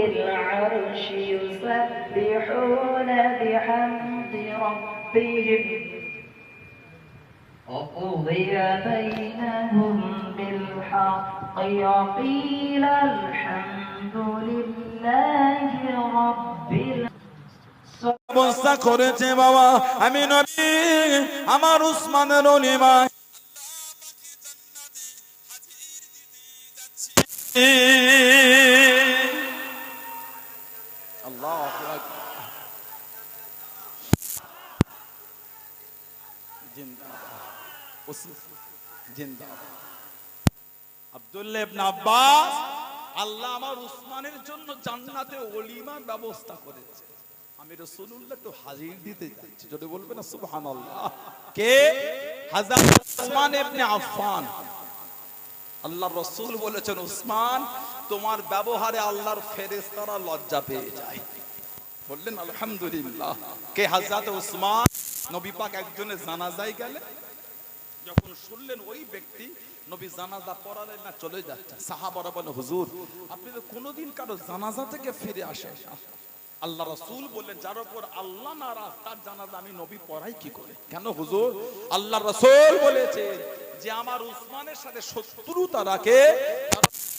العرش يسبحون بحمد ربهم وقضي بينهم بالحق وقيل الحمد لله رب العالمين অবস্থা করেছে বাবা আমি নবী আমার উসমানের ওলিমা আল্লাহু আকবার জিন্দাবাদ জিন্দাবাদ আব্দুল্লাহ ইবনে আব্বাস আল্লাহ আমার উসমানের জন্য জান্নাতে ওলিমার ব্যবস্থা করেছে আমি রাসূলুল্লাহ একটু হাজির দিতে যাচ্ছি যদি বলবেন না সুবহানাল্লাহ কে হযরত উসমান ইবনে আফফান আল্লাহর রাসূল বলেছেন উসমান তোমার ব্যবহারে আল্লাহর ফেরেশতারা লজ্জা পেয়ে যায় বললেন আলহামদুলিল্লাহ কে হযরত উসমান নবী পাক একজনের জানাজায় গেলেন যখন শুনলেন ওই ব্যক্তি নবী জানাজা পড়ালেন না চলে যাচ্ছে সাহাবারা বলেন হুজুর আপনি তো কোনোদিন কারো জানাজা থেকে ফিরে আসেন না আল্লাহ রাসূল বললেন যার উপর আল্লাহ নারাজ তার জানাজা আমি নবী পড়াই কি করে কেন হুজুর আল্লাহ রাসূল বলেছে যে আমার উসমানের সাথে শত্রুতা রাখে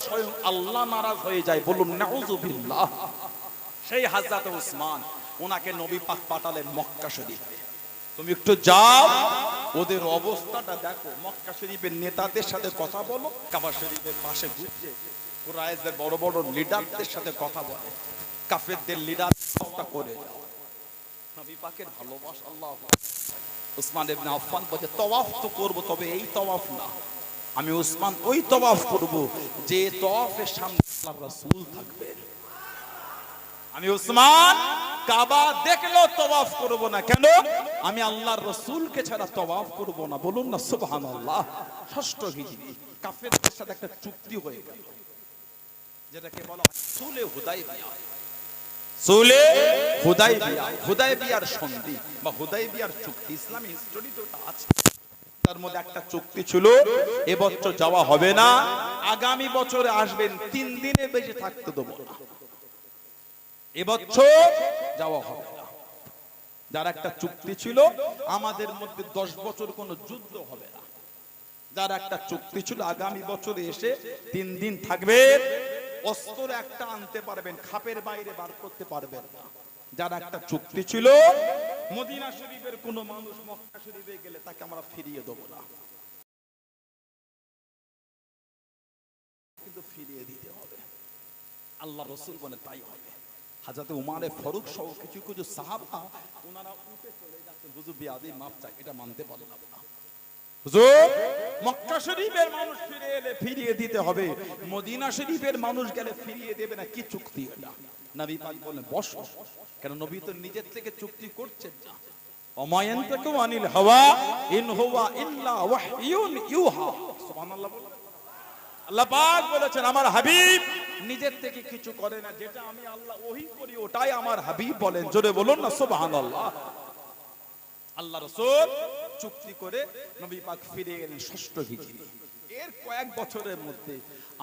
স্বয়ং আল্লাহ নারাজ হয়ে যায় বলুন নাউযুবিল্লাহ সেই হযরত উসমান ওনাকে নবী পাক পাঠালেন মক্কা শরীফে তুমি একটু যাও ওদের অবস্থাটা দেখো মক্কা শরীফের নেতাদের সাথে কথা বলো কাবা শরীফের পাশে ঘুরছে কুরাইশদের বড় বড় লিডারদের সাথে কথা বলে কাফেরদের লিডার কথা করে যাও নবী পাকের ভালোবাসা আল্লাহু উসমান ইবনে আফফান বলে তওয়াফ তো করব তবে এই তওয়াফ না আমি উসমান ওই তওয়াফ করব যে তওয়াফের সামনে আল্লাহর রাসূল থাকবেন আমি উসমান কাবা দেখলেও তওয়াফ করব না কেন আমি আল্লাহর রাসূলকে ছাড়া তওয়াফ করব না বলুন না সুবহানাল্লাহ ষষ্ঠ হিজরি কাফেরদের সাথে একটা চুক্তি হয়ে গেল যেটাকে বলা হয় সুলে হুদাইবিয়া সুলে হুদাইবিয়া হুদাইবিয়ার সন্ধি বা হুদাইবিয়ার চুক্তি ইসলামী হিস্টোরি তো এটা আছে তার মধ্যে একটা চুক্তি ছিল এবছর যাওয়া হবে না আগামী বছরে আসবেন 3 দিনের বেশি থাকতে দেব না এবছর যাওয়া হবে না যার একটা চুক্তি ছিল আমাদের মধ্যে 10 বছর কোনো যুদ্ধ হবে না যার একটা চুক্তি ছিল আগামী বছরে এসে 3 দিন থাকবেন অস্ত্র একটা আনতে পারবেন খাপের বাইরে বার করতে পারবেন না যার একটা চুক্তি ছিল মদিনা শরীফের কোন মানুষ মক্কা শরীফে গেলে তাকে আমরা ফিরিয়ে দেব না কিন্তু ফিরিয়ে দিতে হবে আল্লাহ রাসূল বলেন তাই হবে হযরত উমারে ফারুক সহ কিছু কিছু সাহাবা ওনারা উঠে চলে যাচ্ছেন হুজুর বিয়াদি মাফ চাই এটা মানতে পারলাম না হুজুর মক্কা শরীফের মানুষ ফিরে এলে ফিরিয়ে দিতে হবে মদিনা শরীফের মানুষ গেলে ফিরিয়ে দেবে না কি চুক্তি এটা নবী পাক বলেন বসো কারণ নবী তো নিজের থেকে চুক্তি করছেন না ওমায়ান্তাকু আনিল হাওয়া ইন হুয়া ইল্লা ওয়াহয়ুন ইউহা সুবহানাল্লাহ আল্লাহ পাক বলেছেন আমার হাবিব নিজের থেকে কিছু করে না যেটা আমি আল্লাহ ওহী করি ওটাই আমার হাবিব বলেন জোরে বলুন না সুবহানাল্লাহ আল্লাহ রাসূল চুক্তি করে নবী পাক ফিরে এলেন ষষ্ঠ হিজরি এর কয়েক বছরের মধ্যে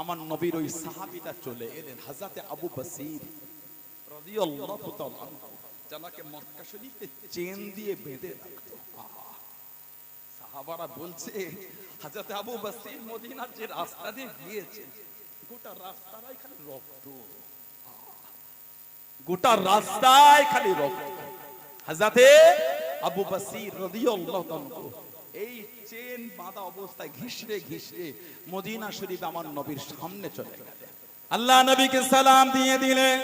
আমার নবীর ওই সাহাবীটা চলে এলেন হযরত আবু বসির রাদিয়াল্লাহু তাআলা যাকে মক্কা শরীফে চেন দিয়ে বেঁধে রাখতো সাহাবারা বলছে হযরত আবু বসির মদিনার যে রাস্তা দিয়ে গিয়েছেন গোটা রাস্তায় খালি রক্ত গোটা রাস্তায় খালি রক্ত হযরত আবু বসির রাদিয়াল্লাহু তাআলা এই চেন বাঁধা অবস্থায় ঘিসরে ঘিসরে মদিনা শরীফ আমার নবীর সামনে চলে গেলেন আল্লাহ নবীকে সালাম দিয়ে দিলেন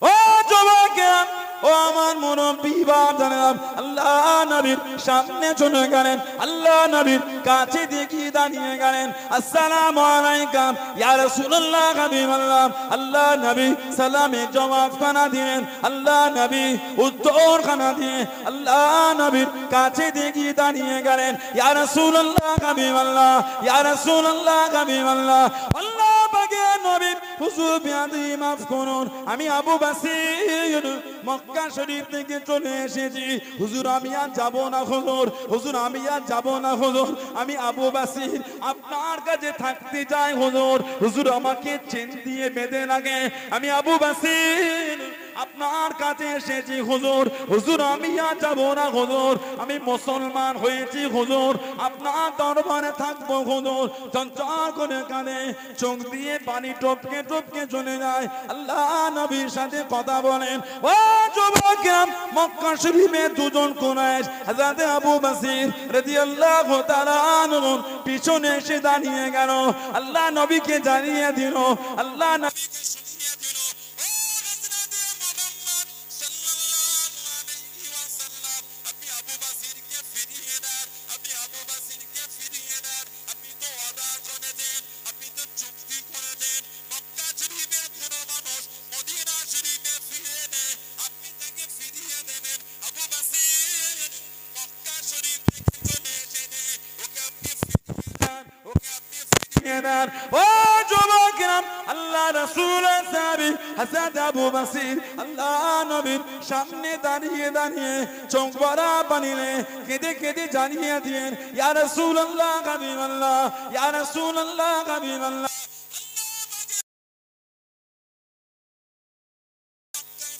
ও যুবকেরা ও আমার মুরব্বি বাজানেরা আল্লাহ নবীর সামনে চলে গেলেন আল্লাহ নবীর কাছে দিয়ে দাঁড়িয়ে গেলেন আসসালামু আলাইকুম ইয়া রাসূলুল্লাহ হাবিবাল্লাহ আল্লাহ নবী সালামে জবাব খানা দিলেন আল্লাহ নবী উত্তর খানা দিয়ে আল্লাহ নবীর কাছে দিয়ে দাঁড়িয়ে গেলেন ইয়া রাসূলুল্লাহ হাবিবাল্লাহ ইয়া রাসূলুল্লাহ হাবিবাল্লাহ আল্লাহ পাকের নবীর হুজুর বিয়াদি মাফ করুন, আমি আবু বাসির মক্কা শরীফ থেকে চলে এসেছি। হুজুর আমি আর যাব না হুজুর, হুজুর আমি আর যাব না হুজুর, আমি আবু বাসির আপনার কাছে থাকতে চাই হুজুর। হুজুর আমাকে চেন দিয়ে বেঁধে লাগে, আমি আবু বাসির আপনার কাছে এসেছি হুজুর। হুজুর আমি আর যাব না হুজুর, আমি মুসলমান হয়েছি হুজুর, আপনার দরবারে থাকবো হুজুর। চঞ্চল করে কানে চোখ দিয়ে পানি টপকে টপকে চলে যায়। আল্লাহ নবীর সাথে কথা বলেন। ও যুবকেরা, মক্কা শরীফে দুজন কুরাইশ হযরত আবু বসির রাদিয়াল্লাহু তাআলা আনহু পিছনে এসে দাঁড়িয়ে গেল। আল্লাহ নবীকে জানিয়ে দিল, আল্লাহ নবীকে শুনিয়ে দিল, ও হযরত মুহাম্মদ সাল্লাল্লাহু আলাইহি ওয়াসাল্লাম, আপনি আবু বসিরকে ফিরিয়ে দেন, আপনি আবু বসিরকে ফিরিয়ে দেন। আপনি তো ওয়াদা করে দেন, আপনি তো চুক্তি করে দেন, মক্কা শরীফের কোন মানুষ মদিনা শরীফে ফিরে নেয়, আপনি তাকে ফিরিয়ে দেবেন। আবু বসির মক্কা শরীফ থেকে চলে এসেছে, ওকে আপনি ফিরিয়ে দেন, ওকে আপনি ফিরিয়ে দেন। ও যুবকেরা, আল্লাহ রাসূলের সাহাবী হযরত আবু বসির আল্লাহ নবীর সামনে দাঁড়িয়ে দাঁড়িয়ে চোখ ভরা পানিতে কেঁদে কেঁদে জানিয়ে দিলেন, ইয়া রাসূলুল্লাহ হাবিবাল্লাহ, ইয়া রাসূলুল্লাহ হাবিবাল্লাহ,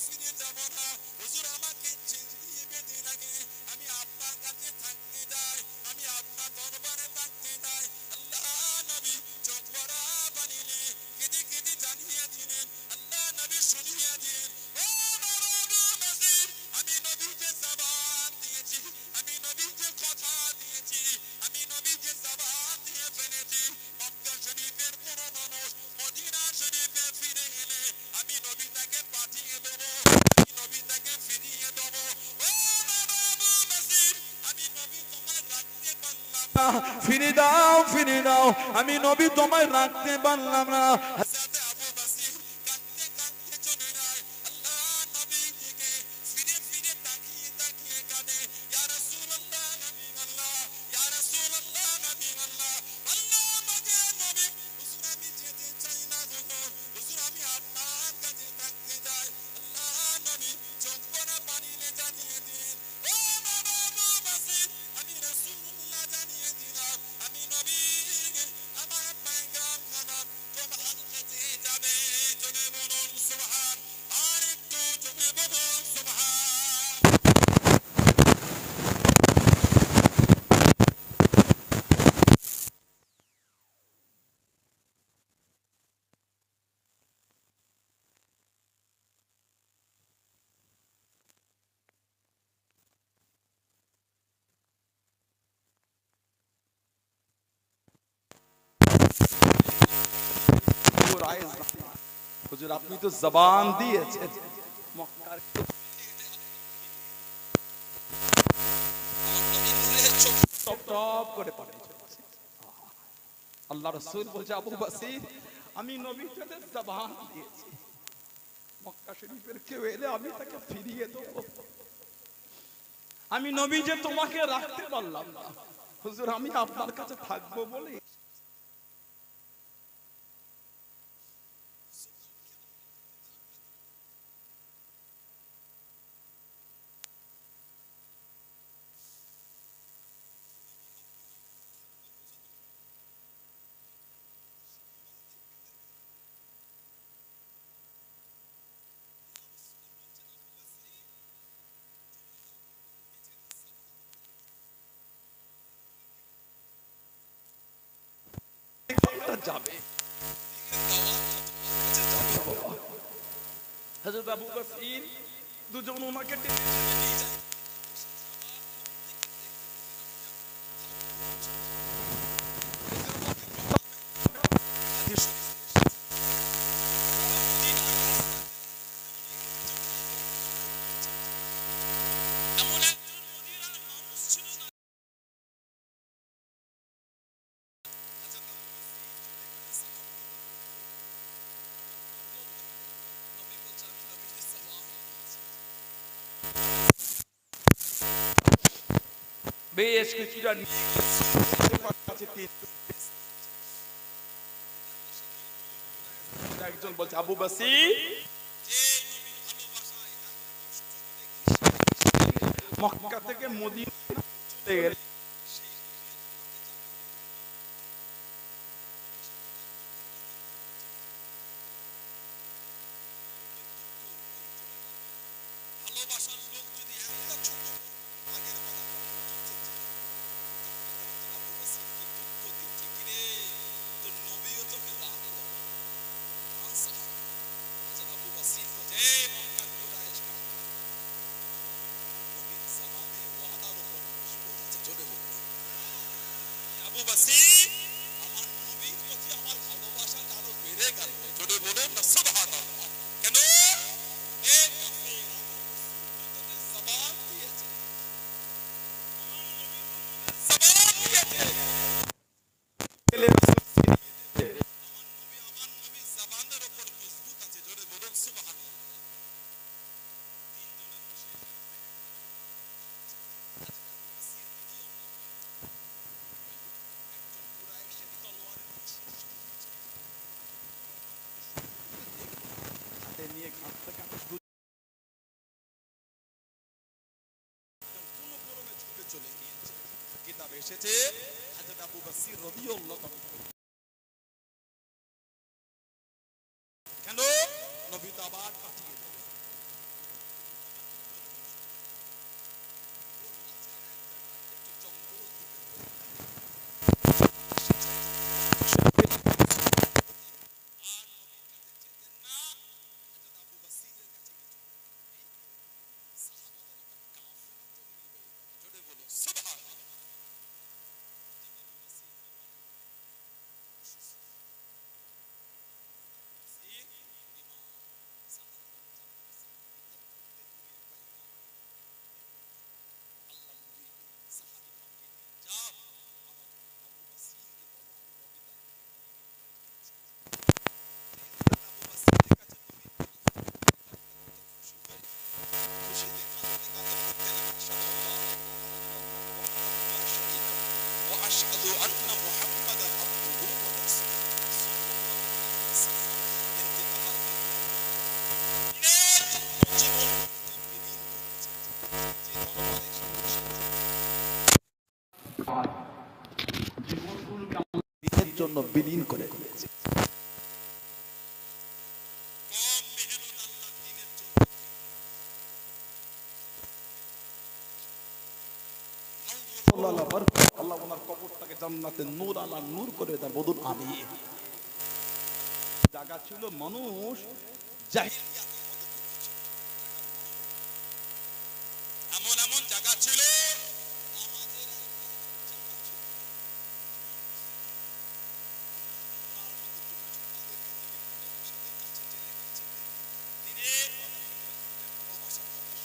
ফিরে যাব না হুজুর, আমাকে চেন দিয়ে বেঁধে লাগে, আমি আপনার কাছে থাকতে চাই, আমি আপনার দরবারে থাকতে চাই। আল্লাহ নবী চোখ ভরা পানিতে কেঁদে কেঁদে জানিয়ে দিলেন, আল্লাহ নবী শুনিয়ে দিলেন, ও বাবা বসির, আমি নবীকে জবান দিয়েছি, আমি নবীকে কথা দিয়েছি, আমি নবীকে জবান দিয়ে ফেলেছি, মক্কা শরীফের কোন মানুষ মদিনা শরীফে ফিরে গেলে আমি নবী তাকে পাঠিয়ে দেবো, আমি নবী তাকে ফিরিয়ে দেবো। ও বাবা বসির, আমি নবী তোমায় রাখতে পারলাম না, ফিরে দাও ফিরে দাও, আমি নবী তোমায় রাখতে পারলাম না। হযরত আবু বসির কাঁদতে কাঁদতে চলে যায়। আল্লাহ নবীর দিকে ফিরে ফিরে তাকিয়ে তাকিয়ে কাঁদে, ইয়া রাসূলুল্লাহ হাবিবাল্লাহ, ইয়া রাসূলুল্লাহ হাবিবাল্লাহ, আল্লাহ আমাকে নবী, হুজুর আমি যেতে চাই না হুজুর, হুজুর আমি আপনার কাছে থাকতে চাই। আল্লাহ নবী চোখ ভরা পানিতে জানিয়ে দিলেন, ও বাবা আবু বসির, আমি রাসূলুল্লাহ জানিয়ে দিলাম, আমি নবী আমার পয়গাম খানা তোমার কাছে যাবে। জোরে বলুন সুবহান, আর একটু জোরে বলুন সুবহান। হুজুর আপনি তো জবান দিয়েছেন, মক্কার টপ টপ করে পানি চলছে। আল্লাহ রাসূল বলছে, আবু বসির আমি নবীর সাথে জবান দিয়েছি, মক্কা শরীফের কেউ এলে আমি তাকে ফিরিয়ে দেবো, আমি নবী যে তোমাকে রাখতে পারলাম না হুজুর, আমি আপনার কাছে থাকবো বলে। যাবে হযরত আবু বসির দুজন ওনাকে টেনে নিয়ে যায়। বেশ কিছুটা একজন একজন বলছে আবু বাসির মক্কা থেকে মদিনা চলে গেলে ভালোবাসার লোক যদি একটা ছোট আগের কথা আবু বাসিরকে দুঃখ দিচ্ছে কিরে তোর নবীও তোকে রাখলো আবু বাসির বলছে এই মক্কার কুরাইশ কা নবীর জামানে ওয়াদার উপর মজবুত আছে জোরে বলুন আবু বাসির আমার নবীর প্রতি আমার ভালোবাসাটা আরো বেড়ে গেল জোরে বলুন না সুবহানাল্লাহ কেন এই কাফের তোদের জবান দিয়েছে জবান দিয়েছে এলে আমার নবী জবানের উপর মজবুত আছে জোরে বলুন সুবহানাল্লাহ তিনজনে বসে একজন কুরাইশের তলোয়ারের হাতে নিয়ে কাঁপতে কাঁপতে কোন গরমে ছুটে চলে গিয়েছে কিতাবে এসেছে হযরত আবু বকর রাদিয়াল্লাহু তাআলা কেন নবী তো আবার পাঠিয়ে দিলেন একটু জঙ্গল وأشهد أن محمدا عبده ورسوله দিনের জন্য বিলীন করে দিয়েছে আল্লাহ ওনার কবরটাকে জান্নাতে নূর আলা নূর করে দেন বলুন আমিন জায়গা ছিল মানুষ জাহিলিয়াতের মধ্যে ঢুকেছিল এমন এমন জায়গা ছিল আমাদের জায়গা ছিল দিনের ভালোবাসার কথা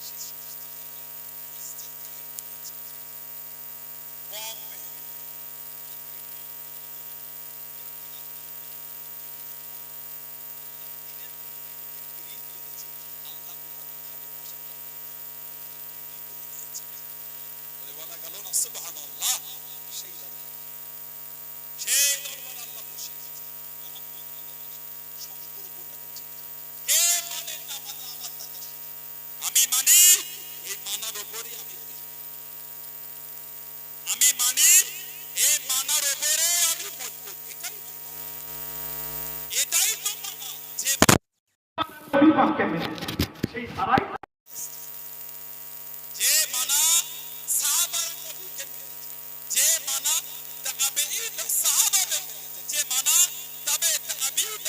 সেই সমস্ত জায়গা কম সুবহানাল্লাহ সেই দরবার আল্লাহ বসিয়ে মুহাম্মদ সম্পর্কটাকে কে মানে না মানে আমার দাদা আমি মানি এই মানার উপরই আমি মানি এই মানার উপরে আমি মজবুত এটাই তো মানা যে অভিভাবককে মেনে সেই ধারাই যে মানা সাহাবার নবীকে মেনেছে যে মানা তাবেঈন সাহাবাদের মেনেছে যে মানা তবে তাবেঈন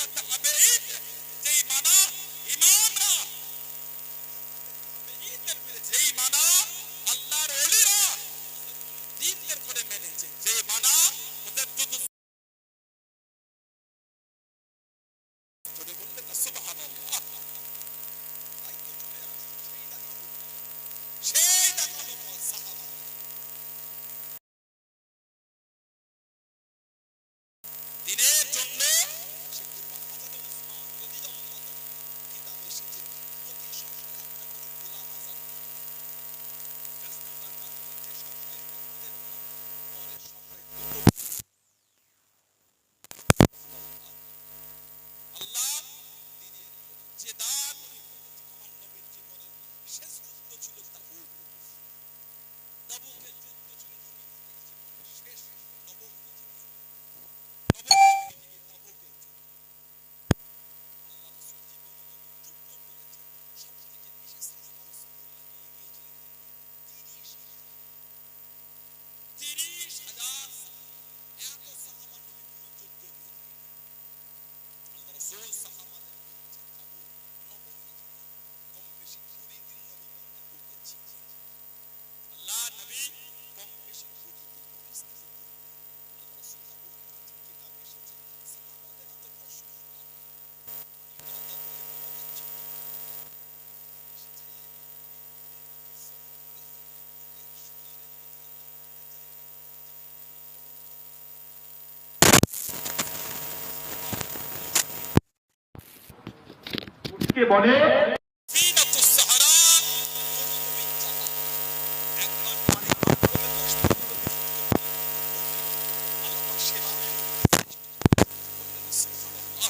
যেই মানা ইমামরা তাবেঈনদের মেনেছে যেই মানা আল্লাহর ওলিরা দ্বীনদের করে মেনেছে যে মানা মুজাদ্দিদ করে বললেন সুবহানাল্লাহ কে বলে ফিনাতুস সাহারা, মরুভূমির চাকা। একবার পানি পান করলে 10 মিনিট আল্লাহ পাক সেভাবে বললেন সুবহানাল্লাহ।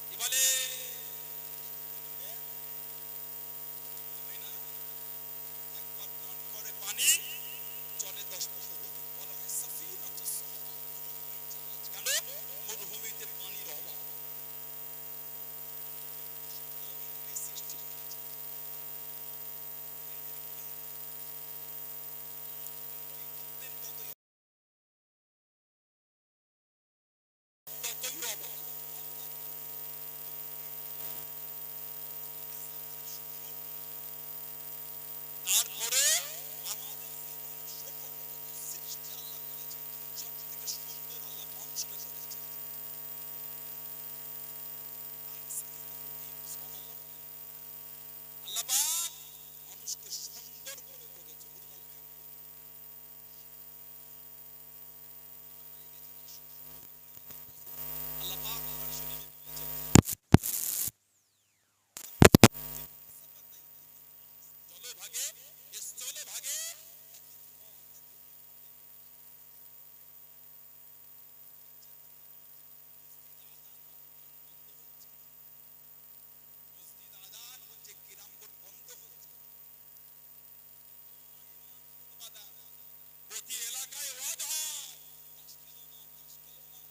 কি বলে একবার পান করে পানি চলে 10 বছর, বলা হয় সাফিনাতুস সাহারা, কেন? মরুভূমিতে পানির অভাব। তারপরে আমাদের সৃষ্টি আল্লাহ করেছে, সব থেকে সুন্দর আল্লাহ মানুষকে করেছে। আল্লাহ পাক মানুষকে সুন্দর করে করেছে। আল্লাহ পাক কোরআন শরীফে বলেছেন চলে ভাগে চলে ভাগে মসজিদ আযান হচ্ছে, কিরাম বোর্ড বন্ধ হচ্ছে, প্রতি এলাকায় ওয়াজ হয়, তাস খেলো না,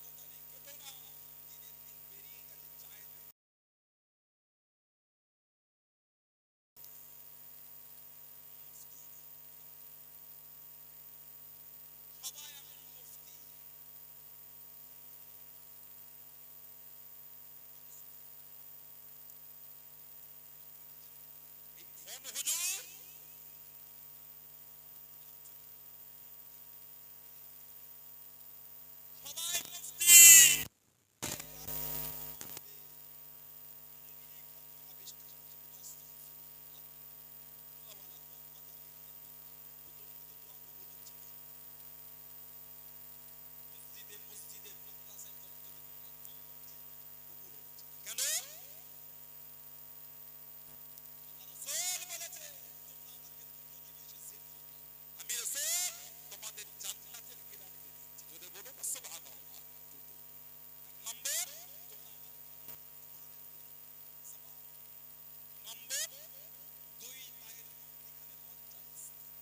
লটারি কেটো না, দিনের দিন বেরিয়ে গেল চায় সবাই এখন মুফতি। এই ফোন হুজুর সবাই মুফতি। মসজিদে মাদ্রাসায় কেন? রাসূল বলেছে তোমরা আমাকে দুটো জিনিসে সিফাত দাও, আমি রাসূল তোমাদের জান্নাতের গ্যারান্টি দিচ্ছি। যদি বলো না সুবহানাল্লাহ। দুটো, এক নম্বর তোমরা নম্বর দুই পায়ের মধ্যখানে লজ্জা স্থান,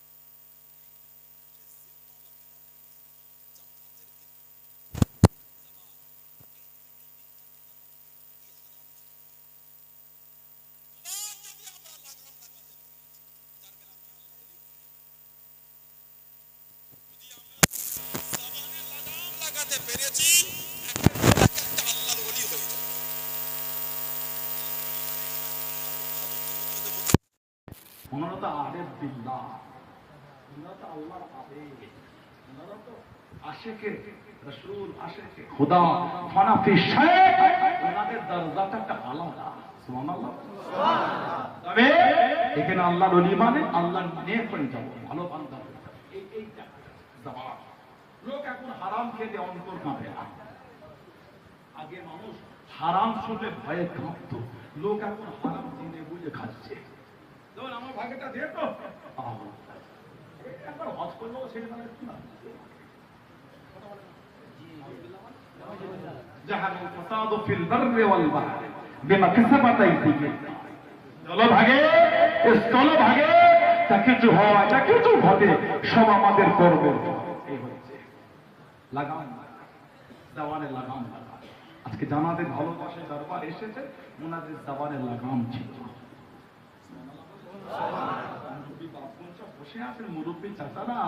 জান্নাতের যদি আমরা লাগাম লাগাতে পেরেছি, যার মানে আপনি আল্লাহ ওলি, যদি আমরা জবানে লাগাম লাগাতে পেরেছি, একটা আল্লাহর ওলি হয়ে যাবে। ওনারা তো আরেফ বিল্লাহ, ওনারা তো আল্লাহর আবেদ, ওনারা তো আশিকে রাসূল, আশিকে খোদা, ফানাফি শেখ, ওনাদের দরজাটা একটা আলাদা। সুবহানাল্লাহ। তবে এখানে আল্লাহর ওলি মানে আল্লাহর নেক হয়ে যাবো, ভালো বান্দা হয়ে যাবো। এইটা জবাব। লোক এখন হারাম খেতে অন্তর কাঁপে না। আগে মানুষ হারাম শুনলে ভয়ে কাঁপতো, লোক এখন হারাম জেনে বুঝে খাচ্ছে। যেমন আমার ভাগেটা দিয়ে তো একবার হজ করলেও সেটা মানে কি না জাহানাল ফাসাদু ফিল বাররি ওয়াল বাহরি বিমা কাসাবাত আইদিহিম। চলো ভাগে, চলো ভাগে, যা কিছু হয়, যা কিছু ঘটে সব আমাদের কর্মের ফল। এই হচ্ছে লাগাম, জবানে লাগাম লাগা। আজকে জানাদের ভালোবাসে দরবার এসেছে, ওনাদের জবানে লাগাম ছিল। বসে আছেন মুরব্বী চাচারা,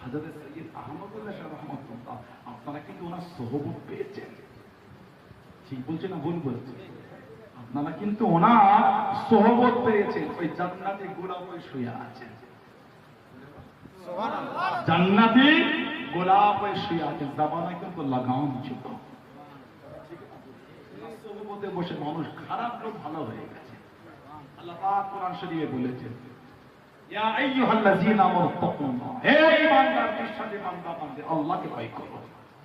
হযরত সৈয়দ আহমদুল্লাহ শাহ রাহমাতুল্লাহ, আপনারা কিন্তু ওনার সোহবত পেয়েছেন। ঠিক বলছে না ভুল বলছে? আপনারা কিন্তু ওনার সোহবত পেয়েছেন। ওই জান্নাতি গোলাপ ওই শুয়ে আছেন, জান্নাতি গোলাপ ওই শুয়ে আছেন। জাবানে কিন্তু লাগাম ছিল। সোহবতে বসে মানুষ খারাপ লোক ভালো হয়ে গেছে। আল্লাহ পাক কোরআন শরীফে বলেছেন, ইয়া আইয়ুহাল্লাযীনা আমানু তাকুল্লাহ, হে ঈমানদার, বিশ্বাসী বান্দা বান্দী, আল্লাহকে ভয় করো।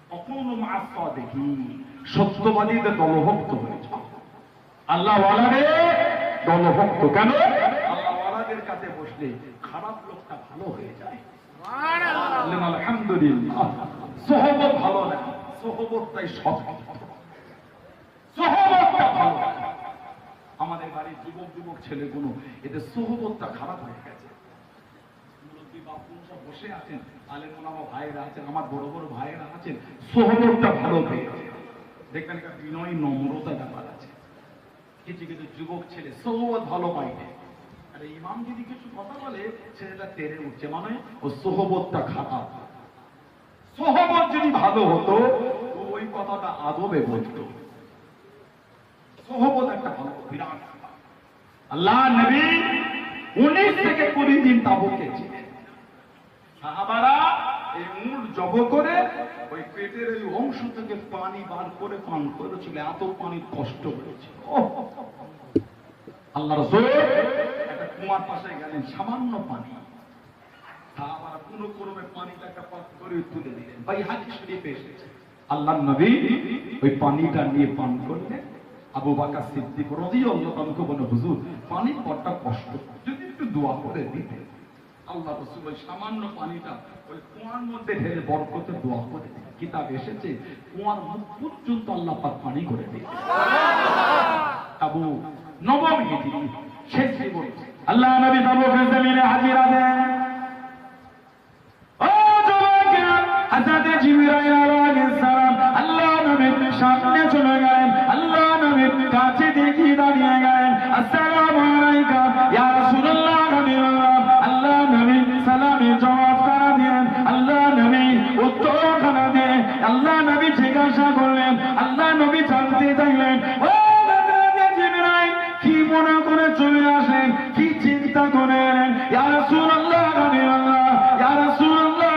ওয়াকুনু মা'আস সাদিকিন, সত্যবাদীদের দলভুক্ত হয়ে যাও। আল্লাহ ওয়ালাদের দলভুক্ত কেন? আল্লাহ ওয়ালাদের কাছে বসলে খারাপ লোকটা ভালো হয়ে যায়। আলহামদুলিল্লাহ। সোহবত ভালো না, সোহবতটাই সব, সোহবতটা ভালো। আমাদের বাড়ির যুবক যুবক ছেলেগুলো এদের সোহবতটা খারাপ হয়ে গেছে। মুরব্বী বাপুরা সব বসে আছেন, আলেম ওলামা ভাইয়েরা আছেন, আমার বড় বড় ভাইয়েরা আছেন, সোহবতটা ভালো হয়ে গেছে। দেখবেন একটা বিনয় নম্রতা ব্যাপার আছে। কিছু কিছু যুবক ছেলে সোহবত ভালো পাইনি, আরে ইমাম যদি কিছু কথা বলে ছেলেটা তেড়ে উঠছে, মানে ও সোহবতটা খারাপ। সোহবত যদি ভালো হতো ওই কথাটা আদবে বলতো। সোহবত একটা ভালো বিরাট। আল্লাহ নবী 19 থেকে 20 দিন তাবুকে ছিলেন। সাহাবারা এই উট জব করে ওই পেটের এই অংশ থেকে পানি বার করে পান করেছিল, এত পানির কষ্ট হয়েছিল। আল্লাহ রাসূল একটা কুয়ার পাশে গেলেন, সামান্য পানি, সাহাবারা কোনো ক্রমে পানিটা একটা পাত্র করে তুলে দিলেন। ভাই হাদিস শরীফে এসেছে আল্লাহর নবী ওই পানিটা নিয়ে পান করলেন। আবু বকর সিদ্দিক রাদিয়াল্লাহু আনহু বলেন, হুজুর পানির বড়টা কষ্ট, যদি একটু দোয়া করে দিতেন। আল্লাহ রাসূল ওই সামান্য পানিটা ওই কুয়ার মধ্যে ঢেলে বরকতে দোয়া করে দিলেন। কিতাব এসেছে কুয়ার মুখ পর্যন্ত আল্লাহ পাক পানি করে দিলেন। আবু নবম হিজরি শেষ জীবন আল্লাহ নবী তাবুকের জমিনে হাজিরা দেন। ও যুবকেরা, হযরত জিবরাইল আলাইহিস সালাম আল্লাহ নবীর সামনে চলে গেলেন, আল্লাহ নবীর কাছে দেখি দাঁড়িয়ে গেলেন। আসসালামু আলাইকা ইয়া রাসূলুল্লাহ, আল্লাহ নবী সালামের জবাব করা দিলেন। আল্লাহ নবী উত্তর করা দিয়ে আল্লাহ নবী জিজ্ঞাসা করলেন, আল্লাহ নবী জানতে চাইলেন, ও কি মনে করে চলে আসেন, কি চিন্তা করেন? ইয়া রাসূলুল্লাহ, ইয়া রাসূলুল্লাহ,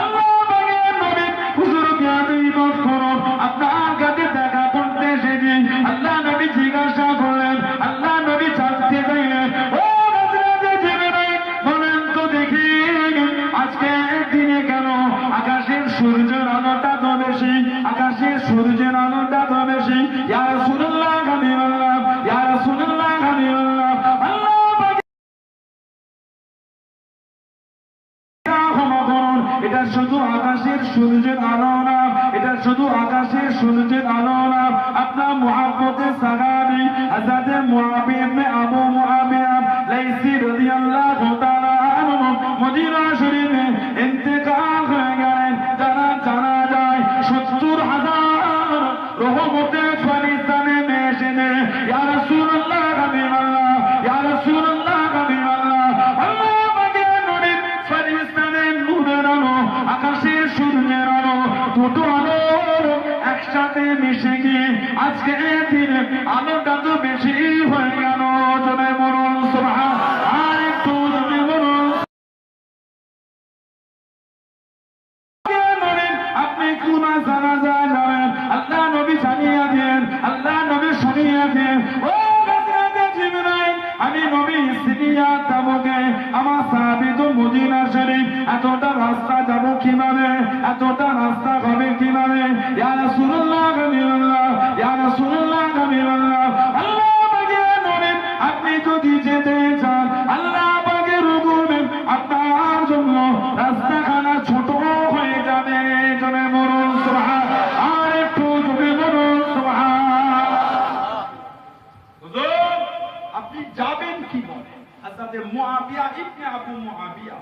আল্লাহ পাকের নবী হুজুর বিয়াদবি মাফ করুন, আপনার কাছে দেখা করতে এসেছি। আল্লাহ নবী জিজ্ঞাসা করলেন, আল্লাহ নবী জানতে চাইলেন, ও হযরত জিবরাইল বলেন তো দেখি আজকে দিনে কেন আকাশের সূর্যের আলোটা তো বেশি, আকাশের সূর্যের আলোটা তো বেশি। ইয়া রাসূলুল্লাহ, ইয়া রাসূলুল্লাহ, আল্লাহ এটা শুধু আকাশের সূর্যের আলো না, এটা শুধু আকাশের সূর্যের আলো না। আপনার মুহাব্বতের সাহাবী হযরত মুআবিয়া ইবনে আবু মুআবিয়া লাইসি রাদিয়াল্লাহু তাআলা আনহু মদিনা শরীফে ইন্তেকাল হয়ে গেলেন। যারা জানা যায় 70,000 রহমতের ফেরেশতানে এসে নেয়, ইয়া রাসূলুল্লাহ, ইয়া রাসূলুল্লাহ, আল্লাহ পাকের নবী ফেরেশতাদের নূরের আলো, আকাশের সূর্যের আলো, দুটো আলো একসাথে মিশে গিয়ে আজকে দিনে আলোটা তো বেশি হয়ে গেল। জোরে বলুন সুবহানাল্লাহ, আর একটু জোরে বলুন। আপনি কোন জানাজা যাবেন, আল্লাহ নবী জানিয়ে দেন, আল্লাহ নবী শুনিয়ে দেন। ও হযরত জিবরাইল, আমি নবী সিরিয়া তাবুকে আমার সাহাবী তো মদিনা শরীফ, এতটা রাস্তা যাব কিভাবে, এতটা রাস্তা হবে কিভাবে? ইয়া রাসূলুল্লাহ, ইয়া রাসূলুল্লাহ, আল্লাহ পাকের নবী আপনি যদি যেতে চান, আল্লাহ পাকের হুকুমে আপনার জন্য রাস্তাখানা ছোট হয়ে যাবে। জোরে বলুন সুবহানাল্লাহ, আর একটু জোরে বলুন সুবহানাল্লাহ। হুজুর আপনি যাবেন কি বলে? হযরত মুআবিয়া ইবনে আবু মুআবিয়া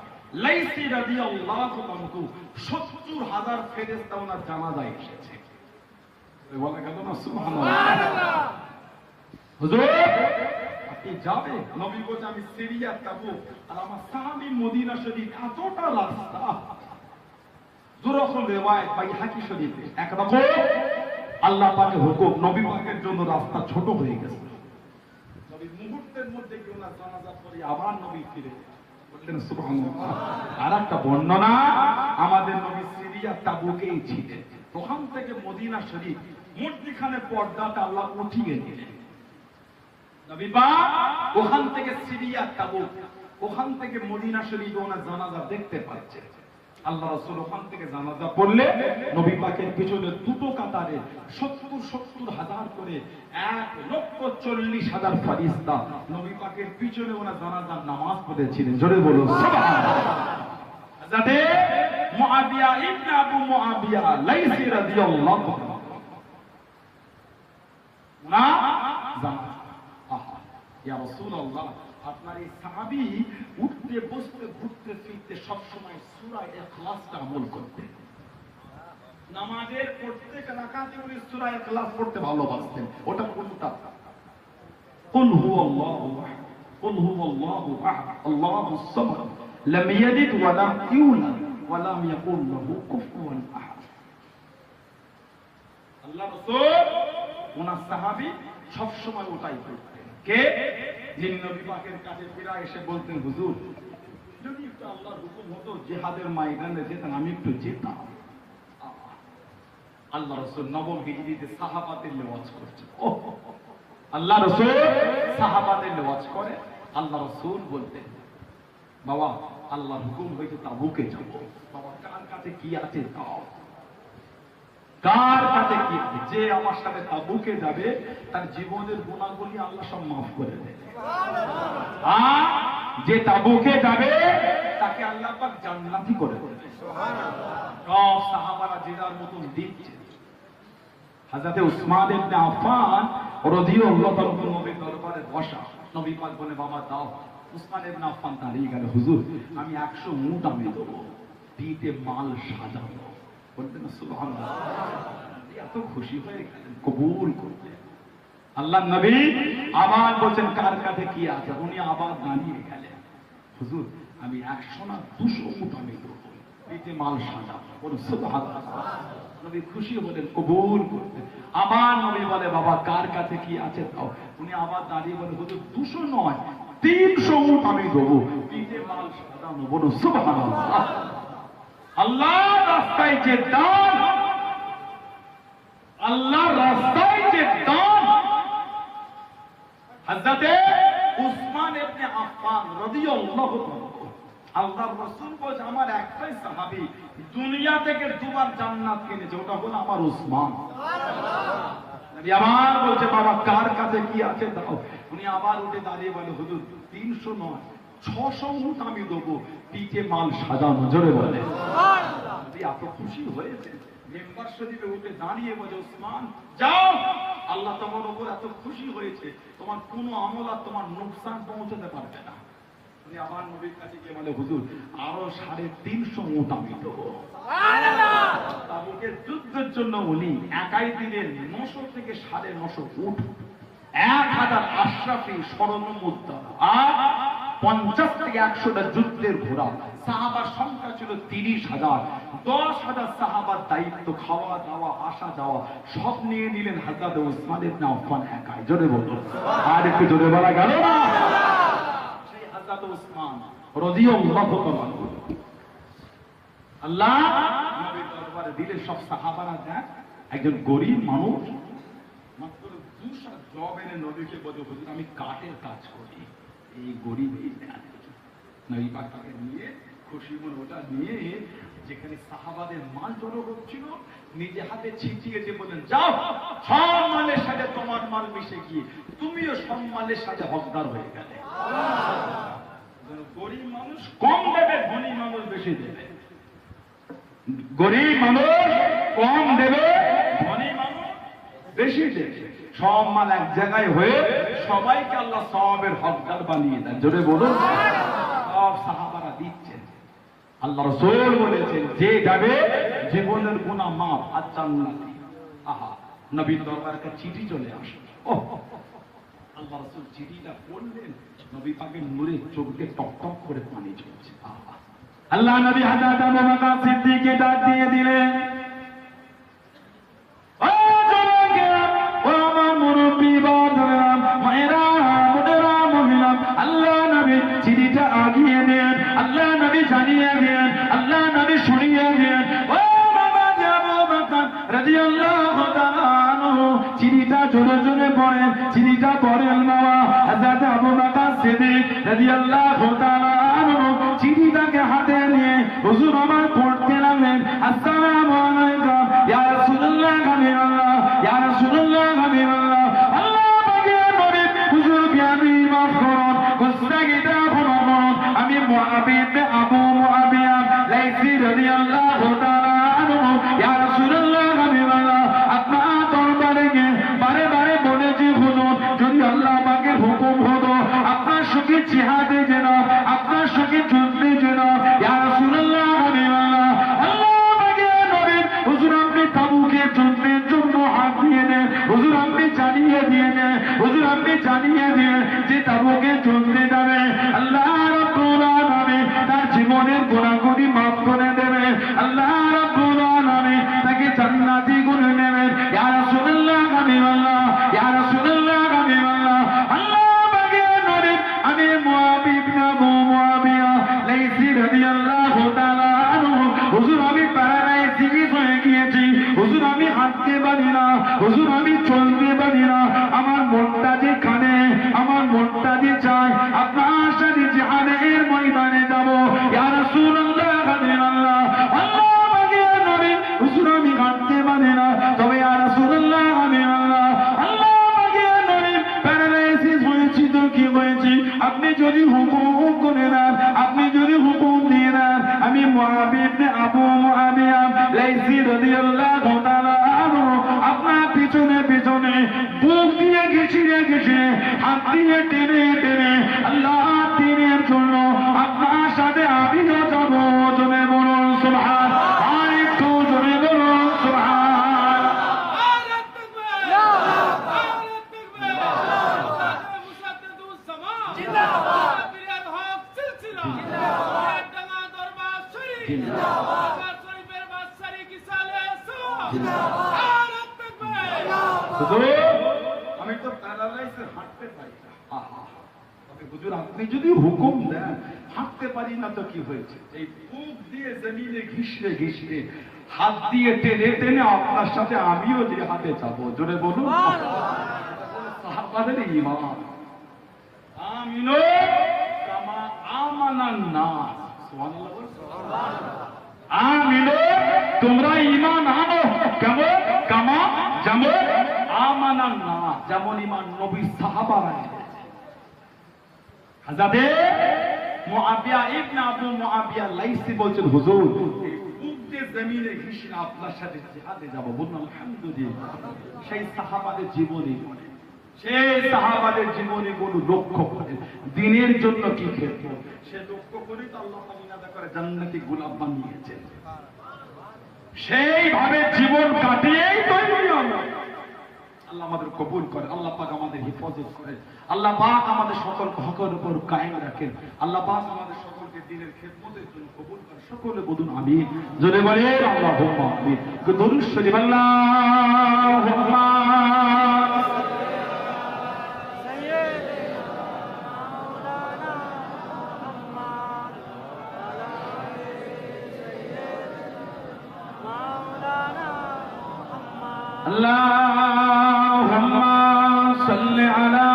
লাইসি রাদিয়াল্লাহু আনহু 70,000 ফেরেশতা ওনার জানাজায় এসেছে। বলা গেল না সুবহানাল্লাহ। হুজুর আপনি যাবে, নবী বলছে আমি সিরিয়া তাবুক আর আমার সাহাবী মদিনা শরীফ, এতটা রাস্তা। দুরকম রিওয়ায়াত বাইহাকি শরীফে একরকম আল্লাহ পাকের হুকুম, নবী পাকের জন্য রাস্তা ছোট হয়ে গেছে। নবী মুহূর্তের মধ্যে কেউ না জানাজা পড়ে আবার নবী ফিরে বললেন সুবহানাল্লাহ। আর একটা বর্ণনা, আমাদের নবী সিরিয়া তাবুকেই ছিলেন, ওখান থেকে মদিনা শরীফ মধ্যখানে পর্দাটা আল্লাহ উঠিয়ে দিলেন। নবী পাক ওখান থেকে সিরিয়া তাবুক, ওখান থেকে মদিনা শরীফ ওনার জানাজা দেখতে পাচ্ছে। আল্লাহ রাসূল ওখান থেকে জানাজা পড়লে নবী পাকের পিছনে দুটো কাতারে 70 হাজার করে 1,40,000 ফেরেশতা নবী পাকের পিছনে ওনা জানাজার নামাজ পড়েছিলেন। জোরে বলো সুবহানাল্লাহ। হযরত মুআবিয়া ইবনে আবু মুআবিয়া লাইসি রাদিয়াল্লাহু আনহু না জানাজা। আহা ইয়া রাসূলুল্লাহ, আপনার এই সাহাবী উঠতে বসতে ঘুরতে ফিরতে সব সময় সূরা ইখলাসটা আমল করতেন। নামাজের প্রত্যেক রাকাতে উনি সূরা ইখলাস পড়তে ভালোবাসতেন। ওটা কোনটা? কুল হুয়াল্লাহু আহাদ, কুল হুয়াল্লাহু আহাদ, আল্লাহুস সামাদ, লাম ইয়ালিদ ওয়া লাম ইউলাদ ওয়া লাম ইয়াকুল লাহু কুফুয়ান আহাদ। আল্লাহ রাসূল ওনার সাহাবী সব সময় ওটাই করতেন। কে? যিনি নবী পাকের কাছে ফিরে এসে বলতেন, হুজুর যদি একটু আল্লাহর হুকুম হতো জিহাদের ময়দানে যেতাম, আমি একটু যেতাম। আল্লাহ রাসূল নবম হিজরিতে সাহাবাদের লেওয়াজ করছে। আল্লাহ রাসূল সাহাবাদের লেওয়াজ করে। আল্লাহ রাসূল বলতেন, বাবা আল্লাহর হুকুম হইতে তাবুকে যাব। বাবা কার কাছে কি আছে দাও, কার কাছে কি আছে? যে আমার সাথে তাবুকে যাবে তার জীবনের গুনাহগুলি আল্লাহ সব মাফ করে দেবে। আর যে তাবুকে যাবে তাকে আল্লাহ পাক জান্নাতি করে দেবে। সুবহানাল্লাহ। সব সাহাবারা যে যার মতন দিচ্ছে। হযরত উসমান ইবনে আফফান রাদিয়াল্লাহু তাআলা নবীর দরবারে বসা। নবী পাক বলে, বাবা দাও। উসমান ইবনে আফফান দাঁড়িয়ে গেল, হুজুর আমি 100 উট আমি দেব, দিতে মাল সাজাবো। বলতেন সুবহানাল্লাহ। এত খুশি হয়ে গেলেন, কবুল করলেন। আল্লাহ নবী আবার বলছেন, কার কাছে কি আছে? উনি আবার দাঁড়িয়ে গেলেন, হুজুর আমি 100 না 200 উট আমি দেব, দিতে মাল সাজাবো। বলুন সুবহানাল্লাহ। নবী খুশি হলেন, কবুল করলেন। আবার নবী বলে, বাবা কার কাছে কি আছে দাও। উনি আবার দাঁড়িয়ে বলে, হুজুর 200 নয় 300 উট আমি দেব, দিতে মাল সাজাবো। বলুন সুবহানাল্লাহ। আল্লাহর রাস্তায় যে দান, আল্লাহর রাস্তায় যে দান। হযরত উসমান ইবনে আফফান রাদিয়াল্লাহু তাআলা, আল্লাহর রাসূল বলেন, আমার একটাই সাহাবী দুনিয়া থেকে দুবার জান্নাত কিনেছে, ওটা হলো আমার উসমান। সুবহানাল্লাহ। নবী আবার বলছে, বাবা কার কাছে কি আছে দাও। উনি আবার উঠে দাঁড়িয়ে বলে, হুজুর 300 নয় 600 উট আমি দেবো, পিঠে মাল সাজানো। জোরে বলে সুবহানাল্লাহ। এত খুশি হয়েছে, মেম্বার শরীফে উঠে দাঁড়িয়ে বলে, উসমান যাও, আল্লাহ তোমার উপর এত খুশি হয়েছে, তোমার কোনো আমল আর তোমার নুকসান পৌঁছাতে পারবে না। উনি আবার নবীর কাছে গিয়ে বলে, হুজুর আরো 350 উট আমি দেবো। সুবহানাল্লাহ। তাবুকের যুদ্ধের জন্য উনি একাই দিলেন 900 থেকে 950 উট, 1000 আশরাফি স্বর্ণ মুদ্রা আর 50 থেকে 100টা যুদ্ধের ঘোড়া। সাহাবার সংখ্যা ছিল 30,000। 10,000 সাহাবার দায়িত্ব, খাওয়া দাওয়া আসা যাওয়া সব নিয়ে নিলেন হযরত উসমান ইবনে আফফান একাই। জোরে বলুন, আর একটু জোরে বলা গেল না? সেই হযরত উসমান রাদিয়াল্লাহু তাআলা আল্লাহ নবীর দরবারে দিলে সব সাহাবারা দেন। একজন গরীব মানুষ মাত্র 200 জব এনে নবীকে বলে, হুজুর আমি কাঠের কাজ করি, এই গরিব এই দেন। নবী পাক তাকে নিয়ে খুশি মনে ওটা নিয়ে যেখানে সাহাবাদের মাল জড়ো হচ্ছিল নিজে হাতে ছিটিয়ে দিয়ে বলেন, যাও সব মালের সাথে তোমার মাল মিশে গিয়ে তুমিও সব মালের সাথে হকদার হয়ে গেলে। গরিব মানুষ কম দেবে, ধনী মানুষ বেশি দেবে। গরিব মানুষ কম দেবে, ধনী মানুষ বেশি দেবে। সব মাল এক জায়গায় হয়ে সবাইকে আল্লাহ সওয়াবের হকদার বানিয়ে দেন। জোরে বলুন। সব সাহাবারা দিচ্ছেন। আল্লাহ রাসূল বলেছেন, যে যাবে জীবনের গুনাহ মাফ আর জান্নাতি। আহা, নবীর দরবারে একটা চিঠি চলে আসে। ওহ, আল্লাহ রাসূল চিঠিটা পড়লেন, নবী পাকের নূরে চোখ দিয়ে টক টক করে পানি ঝরছে। আহা, আল্লাহ নবী হযরত আবু বকর সিদ্দিককে ডাক দিয়ে দিলেন, আগিয়ে দেন। আল্লাহ নবী জানিয়ে দেন, আল্লাহ নবী শুনিয়ে দেন, ও বাবা আবু বকর রাদিয়াল্লাহু তাআলা আনহু, চিঠিটা জোরে জোরে পড়েন, চিঠিটা পড়েন বাবা। হযরত আবু বকর সিদ্দিক রাদিয়াল্লাহু তাআলা আনহু চিঠিটাকে হাতে নিয়ে হুজুর আমার পড়তে লাগলেন আসসালামু আলাইকুম ইয়া রাসূলুল্লাহ হাবিবাল্লাহ ইয়া রাসূলুল্লাহ হাবিবাল্লাহ আল্লাহ পাকের নবী হুজুর আমি মাফ করুন গুস্তাগিতা ক্ষমা করুন আমি মুআবিয়া আবু মুআবিয়া লাইসি রাদিয়াল্লাহু তাআলা আনহু ইয়া রাসূলুল্লাহ হাবিবাল্লাহ আপনার দরবারে গিয়ে বারে বারে বলেছি হুজুর যদি আল্লাহ পাকের হুকুম হতো আপনার সঙ্গে জিহাদে যেন আপনার সঙ্গে যুদ্ধে যেন ইয়া রাসূলুল্লাহ হাবিবাল্লাহ আল্লাহ পাকের নবী হুজুর আপনি তাবুকে যুদ্ধের জন্য হাত দিয়ে দেন হুজুর আপনি জানিয়ে দিয়ে দেন হুজুর আপনি জানিয়ে দেন যে তাবুকে যুদ্ধে যাবে আল্লাহ রাব্বুল আলামিন তার জীবনের গুনাহগুলি মাফ করে দেবে আল্লাহ রাব্বুল আলামিন তাকে জান্নাতি করে নেবেন ইয়া রাসূলুল্লাহ হাবিবাল্লাহ ইয়া রাসূলুল্লাহ হাবিবাল্লাহ আল্লাহ পাকের নবী আমি মুআবিয়া লাইসি রাদিয়াল্লাহু তাআলা আনহু হুজুর আমি প্যারালাইসিস হয়ে গিয়েছি হুজুর আমি হাঁটতে পারি না হুজুর আমি চলতে পারি না আমার মনটা যে কানে আমার মনটা যে চায় আপনার সাথে জিহাদের ময়দানে যাব ইয়া রাসূলুল্লাহ হাবিবাল্লাহ আল্লাহ পাকের নবী হুজুর আমি হাঁটতে পারি না তবে ইয়া রাসূলুল্লাহ হাবিবাল্লাহ আল্লাহ পাকের নবী প্যারালাইসিস হয়েছি তো কি হয়েছে আপনি যদি হুকুম করে দেন আপনি যদি হুকুম দিয়ে দেন আমি মুআবিয়া আবু মুআবিয়া লাইসি রাদিয়াল্লাহু তাআলা আনহু আপনার পিছনে পিছনে বুক দিয়ে ঘিচিয়ে ঘিচিয়ে হাত দিয়ে টেনে টেনে আল্লাহ দিনের জন্য আপনার সাথে আমিও যাব জোরে বলুন সুবহান আর একটু জোরে বলুন সুবহান আমি তো প্যারালাইসে হাঁটতে পারি না তবে হুজুর আপনি যদি হুকুম দেন হাঁটতে পারি না তো কি হয়েছে এই বুক দিয়ে জমিনে ঘিসড়ে ঘিসড়ে হাত দিয়ে টেনে টেনে আপনার সাথে আমিও যে হাতে যাবো জোরে বলুন সাহাবাদের ঈমান আমিনু কামা আমানান নাস সুবহানাল্লাহ আমিনু তোমরা ঈমান আনো কেমন কামা যেমন আমানান নাস যেমন ঈমান নবী সাহাবারা হযরতে মুআবিয়া ইবনে আবু মুআবিয়া লাইসি বলছেন হুজুর বুক দিয়ে জমিনে ঘিসে আপনার সাথে জিহাদে যাব বলুন আলহামদুলিল্লাহ সেই সাহাবাদের জীবনী সেই সাহাবাদের জীবনী কোন লক্ষ্য করে দ্বীনের জন্য কি ক্ষেত্র সে লক্ষ্য করে তো আল্লাহ তাআলা করে জান্নাতি গোলাম বানিয়েছেন সেইভাবে জীবন কাটিয়েই তৈরি আমরা আল্লাহ আমাদের কবুল করে আল্লাহ পাক আমাদের হেফাজত করে আল্লাহ পাক আমাদের সকলকে হকের উপর কায়েম রাখেন আল্লাহ পাক আমাদের সকলকে দ্বীনের খিদমতের জন্য কবুল করে সকলে বলুন আমিন জোরে বলেন আল্লাহুম্মা আমিন দরুদ শরীফ আল্লাহুম্মা اللهم صل على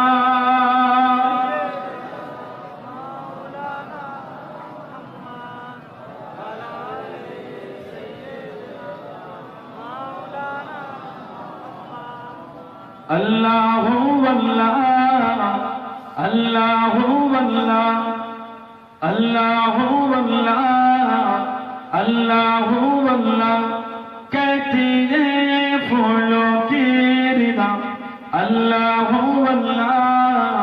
الله والله الله والله الله والله الله والله कहती है फूलों की रिदा अल्लाह वल्लाह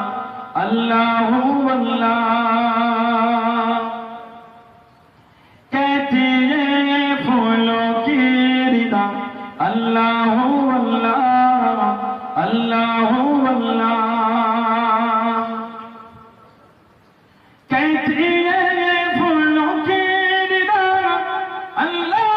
अल्लाह वल्लाह कहती है फूलों की रिदा अल्लाह वल्लाह अल्लाह वल्लाह कहती है फूलों की रिदा अल्लाह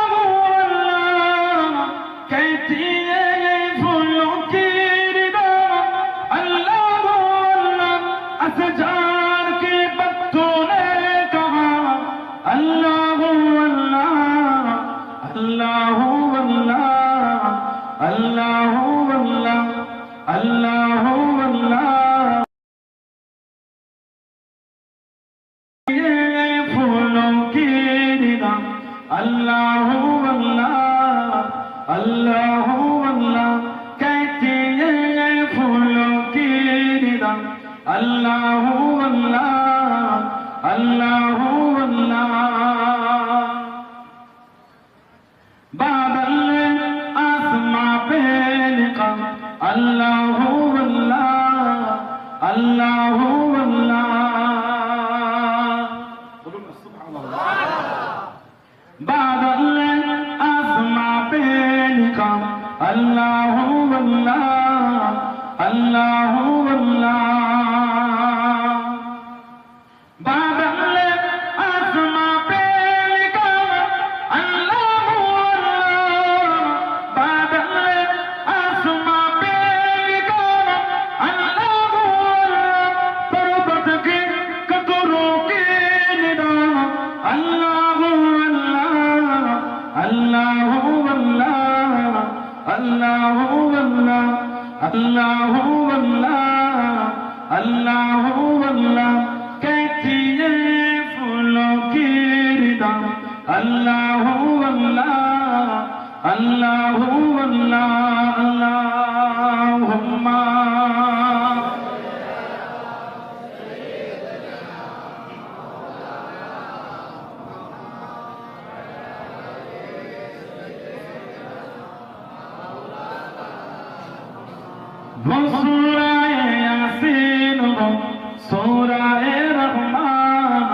जार के पत्तों ने कहा अल्लाह अल्लाह अल्लाह अल्लाह अल्लाह अल्लाह अल्लाह अल्लाह अल्लाह अल्लाह अल्लाह कहती है फूलों की निदा अल्लाह अल्लाह अल्लाह अल्लाह बादल आसमां पे लिखा अल्लाह अल्लाह अल्लाह अल्लाह बोलो सुभान अल्लाह बादल आसमां पे लिखा अल्लाह अल्लाह अल्लाह अल्लाह बादल आसमां पे लिखा अल्लाह अल्लाह बादल आसमां पे लिखा अल्लाह अल्लाह पर्वत के कतरों के निदा अल्लाह अल्लाह अल्लाह अल्लाह अल्लाह अल्लाह अल्लाह अल्लाह अल्लाह कहती है फूलों की रिदा अल्लाह अल्लाह अल्लाह अल्लाह अल्लाहुम्मा वो सूराए यासीन हो सूराए रहमान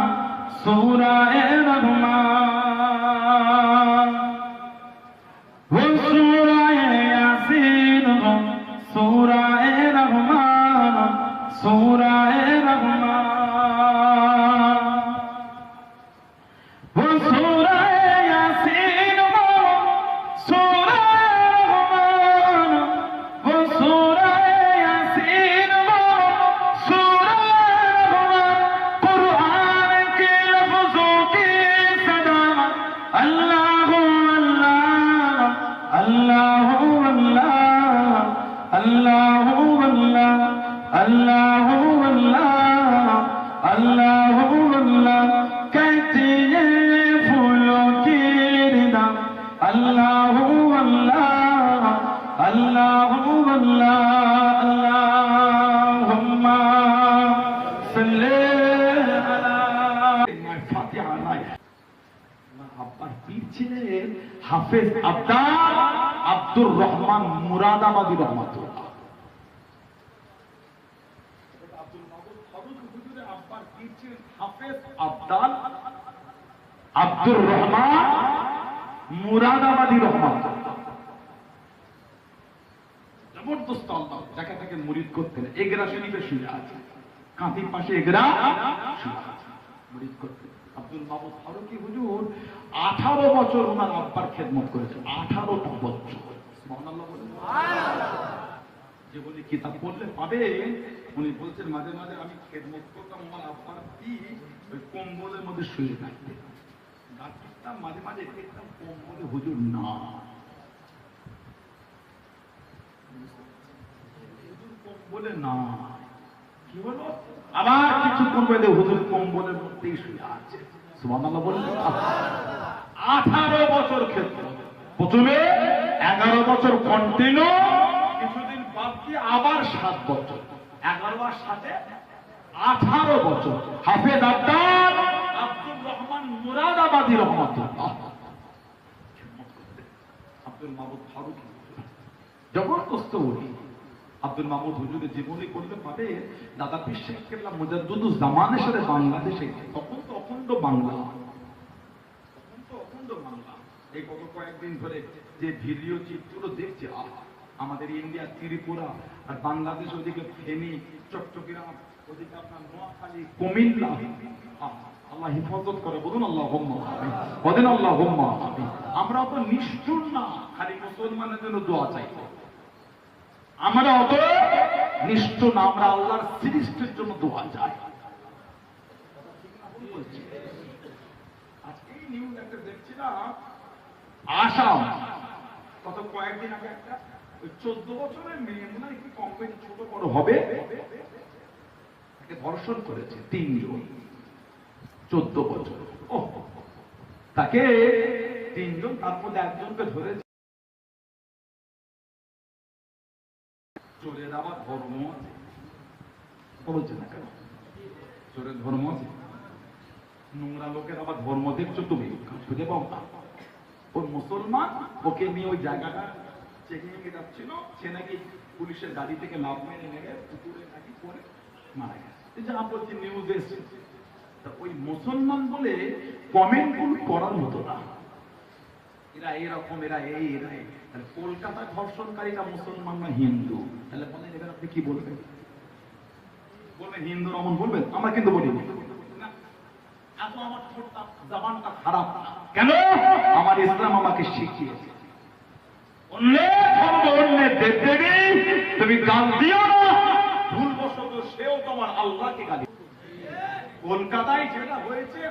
सूराए रहमान वो सूराए यासीन हो सूराए रहमान सूराए रहमान वो सूराए यासीन हो सूराए रहमान वो सूराए यासीन हो सूराए रहमान कुरान के लफ्जों की सदा अल्लाह अल्लाह अल्लाह अल्लाह अल्लाह अल्लाह अल्लाह अल्लाह अल्लाह कहती है फूलों की रिदा अल्लाह अल्लाह अल्लाह अल्लाह अल्लाहुम्मा सल्ली अला फातिहा নাই আব্বার পীর ছিলেন হাফেজ আব্দাল আব্দুর রহমান মুরাদাবাদী রহমাতুল্লাহ আব্দুল মাবুদ ফারুক হুজুরের আব্বার পীর ছিলেন হাফেজ আব্দাল আব্দুর রহমান মুরাদাবাদী রহমাতুল্লাহ জবরদস্ত আল্লাহ যাকে তাকে মুরিদ করতেন এগরা শরীফে শুয়ে আছে কাঁথির পাশে এগরা শুয়ে আছে মুরিদ করতেন আব্দুল মাবুদ ফারুকি হুজুর 18 বছর ওনার আব্বার খেদমত করেছেন 18টা বছর সুবহানাল্লাহ বলেন যে বলি কিতাব পড়লে পাবে উনি বলছেন মাঝে মাঝে আমি খেদমত করতাম আমার আব্বার পীর ওই কম্বলের মধ্যে শুয়ে থাকতেন ডাক্তার মাঝে মাঝে দেখতাম কম্বলে হুজুর না হুজুর কম্বলে না কি হলো আবার কিছুক্ষণ পরে হুজুর কম্বলের মধ্যেই শুয়ে আছে সুবহানাল্লাহ বলেন 18 বছর ক্ষেত্রে প্রথমে 11 বছর কন্টিনিউ কিছুদিন বাদ দিয়ে আবার 7 বছর 11 আর 7 18 বছর হাফেজ আব্দাল আব্দুর রহমান মুরাদাবাদী রহমাতুল্লাহ আব্দুল মাবুদ ফারুকি জবরদস্ত ওলি আব্দুল মাহমুদ হুজুরের জীবনী করলে পাবে দাদা পীর শেখ কেবলা মুজাদ্দুদুজ জামানের সাথে বাংলাদেশে তখন তো অখণ্ড বাংলা এই গত কয়েকদিন ধরে যে ভিডিও চিত্র দেখছে আমাদের ইন্ডিয়া ত্রিপুরা আর বাংলাদেশ ওদিকে ফেনী চট্টগ্রাম ওদিকে আপনার নোয়াখালী কুমিল্লা আল্লাহ হিফাজত করে বলুন আল্লাহুম্মা আমিন বলেন আল্লাহুম্মা আমিন আমরা তো নিষ্ঠুর না খালি মুসলমানের জন্য দোয়া চাই আমরা অত নিষ্ঠ না আমরা আল্লাহর সৃষ্টির জন্য দোয়া চাই আজকে নিউজ একটা দেখছিলাম আসাম কত কয়েকদিন আগে একটা 14 বছরের মেয়ে মনে হয় কি কম বেশি ছোট বড় হবে তাকে ধর্ষণ করেছে 3 জন 14 বছর তাকে তিনজন, তার মধ্যে একজনকে ধরেছে। চোরের আবার ধর্ম আছে, বলছে না কেন? চোরের ধর্ম আছে। নোংরা লোকের আবার ধর্ম দেখছো তুমি, খুঁজে পাও না। ওই মুসলমান, ওকে নিয়ে ওই জায়গাটা চেকিং এ যাচ্ছিল, সে নাকি পুলিশের গাড়ি থেকে লাভ মেরে নেবে পুকুরে নাকি পরে মারা গেছে। যা বলছি নিউজ এসছে। ওই মুসলমান বলে কমেন্ট করার মতো না, এরা এরকম, এরা এই, এরা এই। তাহলে কলকাতা ধর্ষণকারীরা মুসলমান না হিন্দু? তাহলে বলেন এবার আপনি কি বলবেন? বলবেন হিন্দু রমন বলবেন? আমরা কিন্তু বলি না। এত আমার ঠোঁটটা জবানটা খারাপ কেন? আমার ইসলাম আমাকে শিখিয়েছে অন্যের ধর্ম অন্যের দেবদেবী তুমি গাল দিও না, ভুলবশত সেও তোমার আল্লাহকে গালি। কলকাতায় যেটা হয়েছে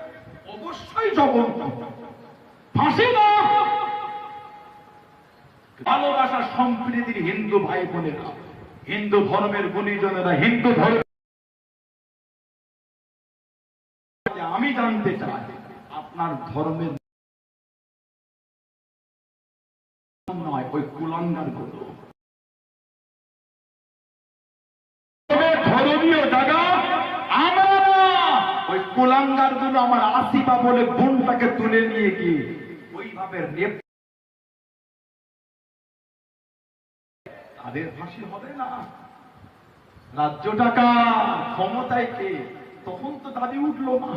অবশ্যই জঘন্য, ফাঁসি না। ভালোবাসা সম্প্রীতির হিন্দু ভাই বোনেরা, হিন্দু ধর্মের গুণীজনেরা, হিন্দু ধর্ম, আমি জানতে চাই আপনার ধর্মের নয় ওই কুলাঙ্গার গুলো ধর্মীয় জায়গা আমার, ওই কুলাঙ্গার গুলো আমার আসিবা বলে বোনটাকে তুলে নিয়ে গিয়ে ওইভাবে রেপ, তাদের ফাঁসি হবে না। রাজ্য টাকা ক্ষমতায় কে, তখন তো দাবি উঠলো না।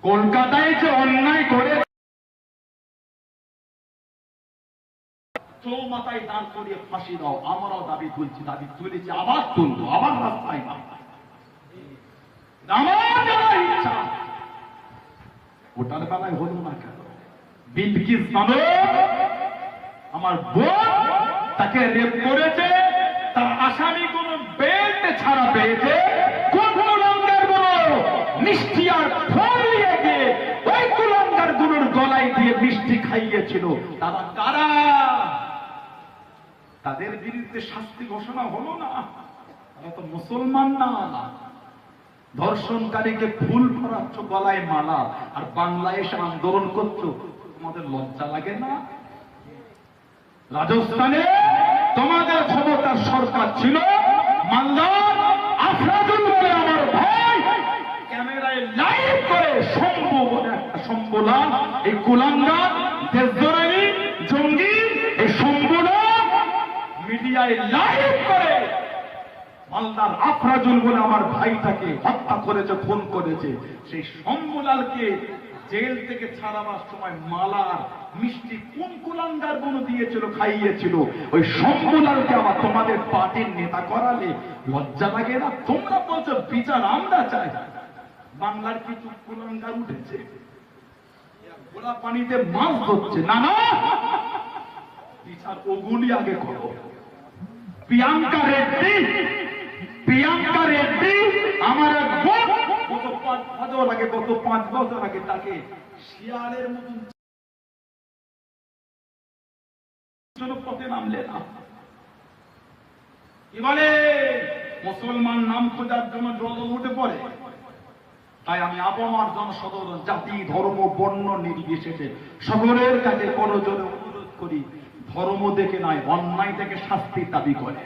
কলকাতায় যে অন্যায় করে চৌমাথায় দাঁড় করিয়ে ফাঁসি দাও, আমরাও দাবি তুলছি, দাবি তুলেছি, আবার তুলবো, আবার রাস্তায় আমার ইচ্ছা। ওটার বেলায় হলো না কেন? বিলকিস বানর আমার বোন, তাকে রেপ করেছে, তার আসামি কোন বেল্ট ছাড়া পেয়েছে, কোন কুলাঙ্গার গুলো মিষ্টি আর ফল নিয়ে গিয়ে ওই কুলাঙ্গার গুলোর গলায় দিয়ে মিষ্টি খাইয়েছিল, তারা কারা? তাদের বিরুদ্ধে শাস্তি ঘোষণা হলো না? তারা তো মুসলমান না। ধর্ষণকারীকে ফুল পরাচ্ছ গলায় মালা, আর বাংলায় এসে আন্দোলন করছো, তোমাদের লজ্জা লাগে না? রাজস্থানে তোমাদের ক্ষমতার সরকার ছিল, মালদার আফরাজুল বলে আমার ভাই ক্যামেরায় লাইভ করে শম্ভু বলে একটা শম্ভুলাল, এই কুলাঙ্গার দেশদ্রোহী জঙ্গি, এই শম্ভুলাল মিডিয়ায় লাইভ করে মালদার আফরাজুল বলে আমার ভাইটাকে হত্যা করেছে, খুন করেছে। সেই শম্ভুলালকে জেল থেকে ছাড়াবার সময় মালার মিষ্টি কোন কুলাঙ্গার গুলো দিয়েছিল, খাইয়েছিল, ওই শম্ভুলালকে আবার তোমাদের পার্টির নেতা করালে লজ্জা লাগে না? তোমরা বলছো বিচার আমরা চাই, বাংলার কিছু কুলাঙ্গার উঠেছে গোলা পানিতে মাছ ধরছে, না না, বিচার ওগুলি আগে করো। প্রিয়াঙ্কা রেড্ডি আমার এক বোন, গত 5 বছর আগে তাকে শিয়ালের মতন পথে নামলে না, কি বলে মুসলমান নাম খোঁজার জন্য জল উঠে পড়ে। তাই আমি আবহাওয়ার জনসাধারণ জাতি ধর্ম বর্ণ নির্বিশেষে সকলের কাছে করজোরে অনুরোধ করি, ধর্ম দেখে নয় অন্যায় থেকে শাস্তির দাবি করে,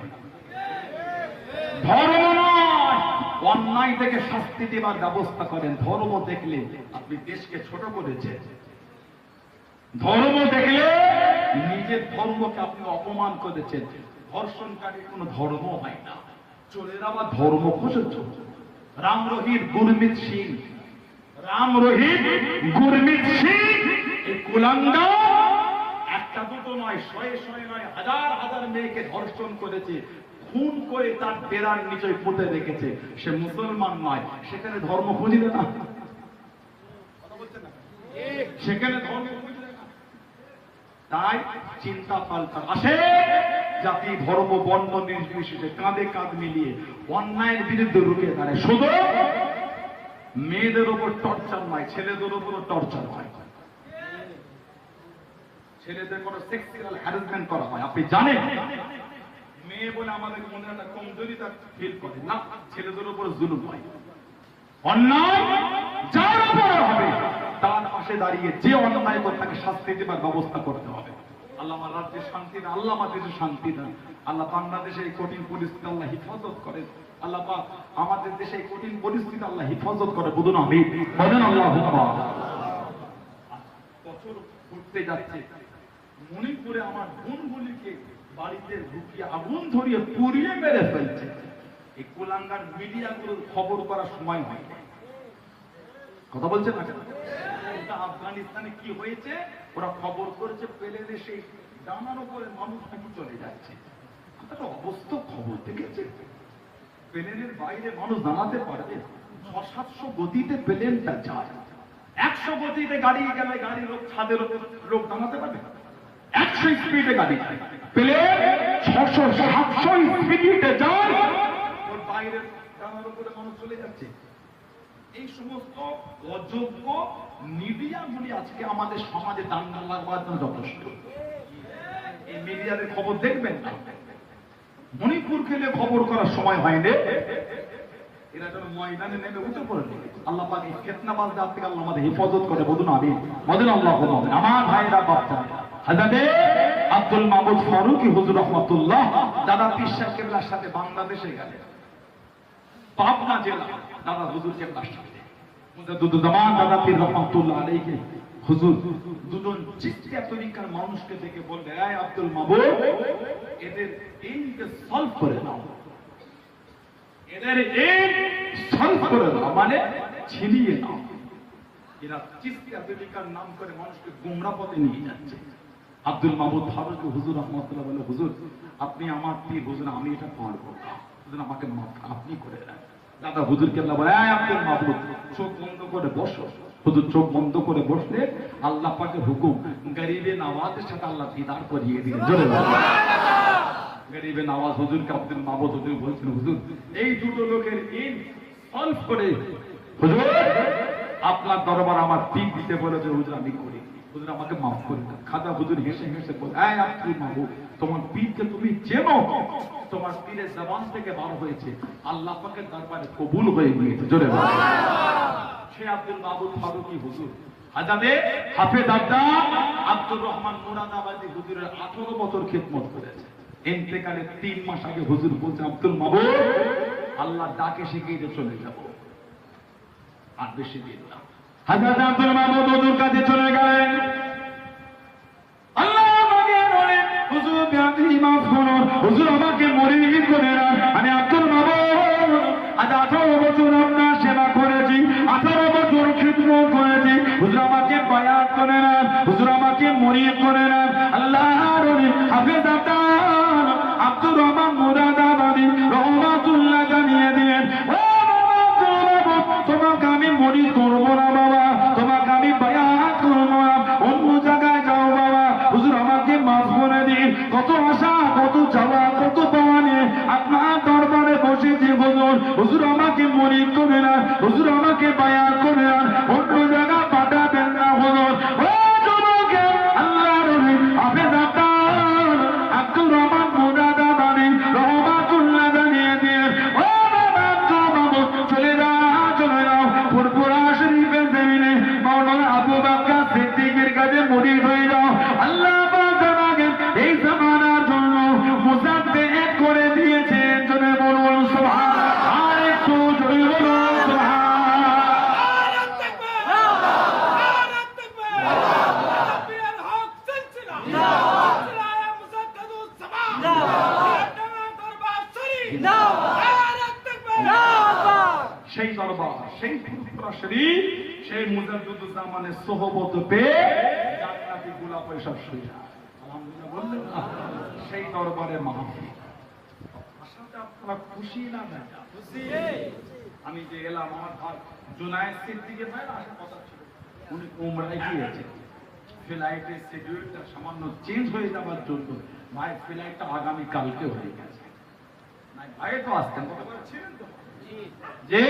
ধর্ম নয় অন্যায় থেকে শাস্তি দেবার ব্যবস্থা করেন। ধর্ম দেখলে আপনি দেশকে ছোট করেছেন, ধর্ম দেখলে নিজের ধর্মকে আপনি অপমান করেছেন। ধর্ষণকারী কোন ধর্ম হয় না, চোরের আবার ধর্ম খুঁজেছ। রাম রহিত গুরমিত সিং এই কুলাঙ্গার একটা দুটো নয়, শয়ে নয়, হাজার মেয়েকে ধর্ষণ করেছে, খুন করে তার বেড়ার নিচে পুঁতে রেখেছে। সে মুসলমান নয়, সেখানে ধর্ম খুঁজলে না, সেখানে ধর্ম খুঁজলে না। তাই চিন্তা পাল্টা আসে, জাতি ধর্ম বর্ণ নির্বিশেষে কাঁধে কাঁধ মিলিয়ে অন্যায়ের বিরুদ্ধে রুখে দাঁড়ায়। শুধু মেয়েদের উপর টর্চার নয়, ছেলেদের উপরও টর্চার হয়, ছেলেদের কোনো সেক্সুয়াল হ্যারাসমেন্ট করা হয়। আপনি জানেন, মেয়ে বলে আমাদের মনে একটা কমজোরিতা ফিল করে না, ছেলেদের উপর জুলুম হয়। অন্যায় যার উপরে হবে তার পাশে পাশে দাঁড়িয়ে যে অন্যায় করে তাকে শাস্তি দেবার ব্যবস্থা করতে হবে। আল্লাহ আমার রাজ্যে শান্তি দেন, আল্লাহ আমার দেশে শান্তি দেন। আল্লাহ বাংলাদেশে এই কঠিন পরিস্থিতি আল্লাহ হিফাজত করেন। আল্লাহ পাক আমাদের দেশে এই কঠিন পরিস্থিতি আল্লাহ হিফাজত করে। বলুন আমিন, বলেন আল্লাহুম্মা। বছর ঘুরতে যাচ্ছে, মণিপুরে আমার বোনগুলিকে বাড়িতে ঢুকিয়ে আগুন ধরিয়ে পুড়িয়ে মেরে ফেলছে। এই কুলাঙ্গার মিডিয়াগুলোর খবর করার সময় হয় না। কথা বলছে না কেন? আফগানিস্তানে কি হয়েছে ওরা খবর করেছে, পেলে দেশে ডানার উপরে মানুষ নাকি চলে যাচ্ছে। একটা অবস্থা খবর দেখেছে, প্লেনের বাইরে মানুষ দাঁড়াতে পারবে? 600-700 গতিতে প্লেনটা যায়, 100 গতিতে গাড়ি গেলে গাড়ি লোক ছাদের লোক দাঁড়াতে পারবে? 100 স্পিডে গাড়ি যায়, প্লেন 600-700 স্পিডে যায়, ওর বাইরে ডানার উপরে মানুষ চলে যাচ্ছে। এই সমস্ত অযোগ্য মিডিয়াগুলি আজকে আমাদের সমাজে দাঙ্গা লাগবার জন্য যথেষ্ট। এই মিডিয়াতে খবর দেখবেন না, মণিপুর খেলে খবর করার সময় হয়নি, এরা যেন ময়দানে নেমে উঠে পড়ে। আল্লাহ পাক এই ফিতনাবাজদের হাত থেকে আল্লাহ আমাদের হেফাজত করে। বলুন আমিন, বলেন আল্লাহুম্মা আমিন। আমার ভাইরা বাচ্চা হযরত আব্দুল মাহমুদ ফারুকী হুজুর রাহমাতুল্লাহ দাদা পীর সাহেব কেবলার সাথে বাংলাদেশে গেলেন, পাবনা জেলা দাদা হুজুর কেবলার সাথে মুজাদ্দিদুজ্জামান দাদা পীর রহমাতুল্লাহ আলাইহি হুজুর দুজন চিশতিয়া তরিকার মানুষকে দেখে বললেন, এই আব্দুল মাহমুদ, এদের এইকে সলভ করে দাও, এদের এই সলভ করে দাও, মানে ছিনিয়ে নাও। এরা চিশতিয়া তরিকার নাম করে মানুষকে গোমরা পথে নিয়ে যাচ্ছে। আব্দুল মাহমুদ ফারুকী হুজুর রহমাতুল্লাহ বলে, হুজুর আপনি আমার পীর, হুজুর আমি এটা পারবো না, হুজুর আমাকে মাফ আপনি করে দেন। দাদা হুজুর কেবলা বলে, এই আব্দুল মাহমুদ চোখ বন্ধ করে বসো। হুজুর চোখ বন্ধ করে বসলে আল্লাহ পাকের হুকুম, গরিবে নওয়াজের সাথে আল্লাহ দিদার করিয়ে দিলেন। জোরে বলো গরিবে নওয়াজ হুজুরকে আব্দুল মাহমুদ হুজুর বলছেন, হুজুর এই দুটো লোকের ইন সলভ করে হুজুর আপনার দরবার আমার পীর দিতে বলেছে, হুজুর আমি করি, হুজুর আমাকে মাফ করে দেন। খাজা হুজুর হেসে হেসে বলে, এই আব্দুল মাহমুদ তোমার পীরকে তুমি চেনো, তোমার পীরের জবান থেকে বার হয়েছে, আল্লাহ পাকের দরবারে কবুল হয়ে গিয়েছে। জোরে বলো। সে আব্দুল মাহমুদ ফারুকী হুজুর হাজারে হাফেজ আব্দুর রহমান মুরাদাবাদী হুজুরের 18 বছর খিদমত করেছে। ইন্তেকালের 3 মাস আগে হুজুর বলছে, আব্দুল মাহমুদ আল্লাহ ডাকে শিখিয়ে চলে যাব, আর বেশি দিন না। হযরত আব্দুল মাহমুদ হুজুর কাছে চলে গেলেন। আল্লাহ আমাকে বলেন, হুজুর আপনি মাফ করুন, হুজুর আমাকে মুরিদ করে না, আমি আব্দুল মাহমুদ আজ 18 বছর আপনার সেবা করেছি, 18 বছর খিদমত করেছি, হুজুর আমাকে বায়াত করে না, হুজুর আমাকে মুরিদ করে না। আল্লাহর ওলি হাফেজ আব্দুর রহমান মুরাদাবাদী রহমাতুল্লাহ জানিয়ে দিলেন, ও তোমাকে আমি মুরিদ করব না বাবা, তোমাকে আমি বায়াত করব না, অন্য জায়গায় যাও বাবা, হুজুর আমাকে মাফ করে দিন। কত আশা, কত চাওয়া, কত পাওয়া নিয়ে আপনার দরবারে বসেছি হুজুর, হুজুর আমাকে মুরিদ করে না, হুজুর আমাকে বায়াত করে না, অন্য জায়গা পাঠাবেন না হুজুর। ও যুবকে আল্লাহর ওলি হাফেজ আব্দুর রহমান মুরাদাবাদী রহমাতুল্লাহ জানিয়ে দিয়ে, ও বাবা আব্দুল মাহমুদ চলে যাও, চলে যাও ফুরফুরা শরীফের জমিনে মাওলানা আবু বকর সিদ্দিকের কাছে মুরিদ হয়ে যাও। আল্লাহ পাক আমাকে এই জামানার জন্য মুজাদ্দিদ করে দিয়েছেন। জোরে বলুন সুবহানাল্লাহ, আর একটু জোরে বলুন সুবহানাল্লাহ। সেই দরবার, সেই ফুরফুরা শরীফ, সেই মুজাদ্দিদুজ্জামানের সোহবত পেয়ে জান্নাতি গোলাপ এসব শুয়ে যায়। আলহামদুলিল্লাহ বললেন না? সেই দরবারে মাহফিল, আশাতে আপনারা খুশি না? খুশি। আমি যে এলাম, আমার ভাই জুনায়েদ সিদ্দিকী ভাই আসার কথা ছিল, উনি উমরায় গিয়েছে, ফ্লাইটের শিডিউলটা সামান্য চেঞ্জ হয়ে যাওয়ার জন্য ভাই ফ্লাইটটা আগামী কালকে হয়ে গেছে। ভাই তো আসতেন, ছিলেন তো যে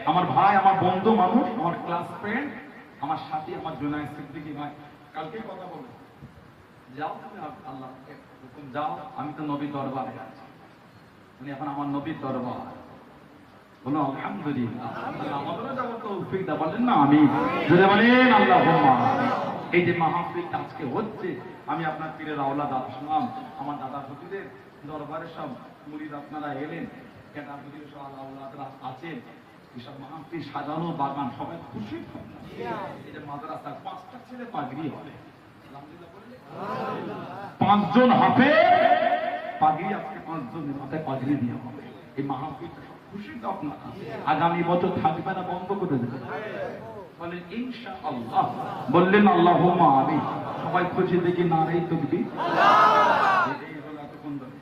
আমার ভাই, আমার বন্ধু মানুষ, আমার ক্লাস ফ্রেন্ড, আমার সাথী, আমার জুনায়েদ সিদ্দিকী ভাই, কালকে কথা বলবো, যাও তুমি আল্লাহ হুকুম যাও, আমি তো নবীর দরবারে আছি, উনি এখন আমার নবীর দরবার, বলো আলহামদুলিল্লাহ। আমাদেরও যেমন তৌফিক দাও, বলেন না আমি যদি বলেন আল্লাহুম্মা। এই যে মাহফিলটা আজকে হচ্ছে, আমি আপনার পীরের আওলাদ আসলাম, আমার দাদা হুজুরের দরবারে সব মুরিদ আপনারা এলেন, কেনা হুজুর সব আওলাদরা আছেন, এসব মাহফিল সাজানো বাগান সবাই খুশি। এই যে মাদ্রাসা 5টা ছেলে পাগড়ি হবে, আলহামদুলিল্লাহ। 5জন হাফেজ পাগড়ি, আজকে 5 জনের মাথায় পাগড়ি দিয়ে হবে। এই মাহফিলটা সব খুশি তো আপনারা। আগামী বছর থাকবে না, বন্ধ করে দেবে, বলেন ইনশাআল্লাহ। বললেন আল্লাহুম্মা আমিন। সবাই খুশি দেখি নারাই তাকবীর। এই হলো এতক্ষণ ধরে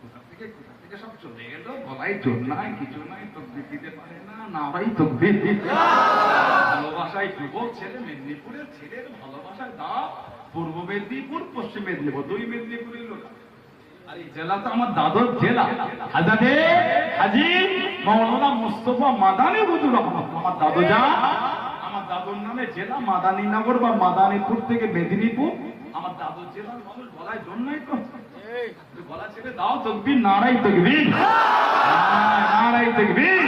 কোথা থেকে সব চলে এলো, গলায় জোর নাই, কিছু নাই, তাকবীর দিতে পারে না, নারাই তাকবীর। ভালোবাসায় যুবক ছেলে, মেদিনীপুরের ছেলের ভালোবাসায় দাও। পূর্ব মেদিনীপুর, পশ্চিম মেদিনীপুর, 2 মেদিনীপুরের লোক। আর এই জেলা তো আমার দাদুর জেলা, হাজারে হাজী মাওলানা মুস্তাফা মাদানী হুজুর রহমাতুল্লাহ। আমার দাদু যান, আমার দাদুর নামে জেলা মাদানীনগর বা মাদানীপুর থেকে মেদিনীপুর। আমার দাদুর জেলার মানুষ বলায় জন্যই তো গলা ছেড়ে দাও তাকবীর, নারাই তাকবীর, নারাই তাকবীর।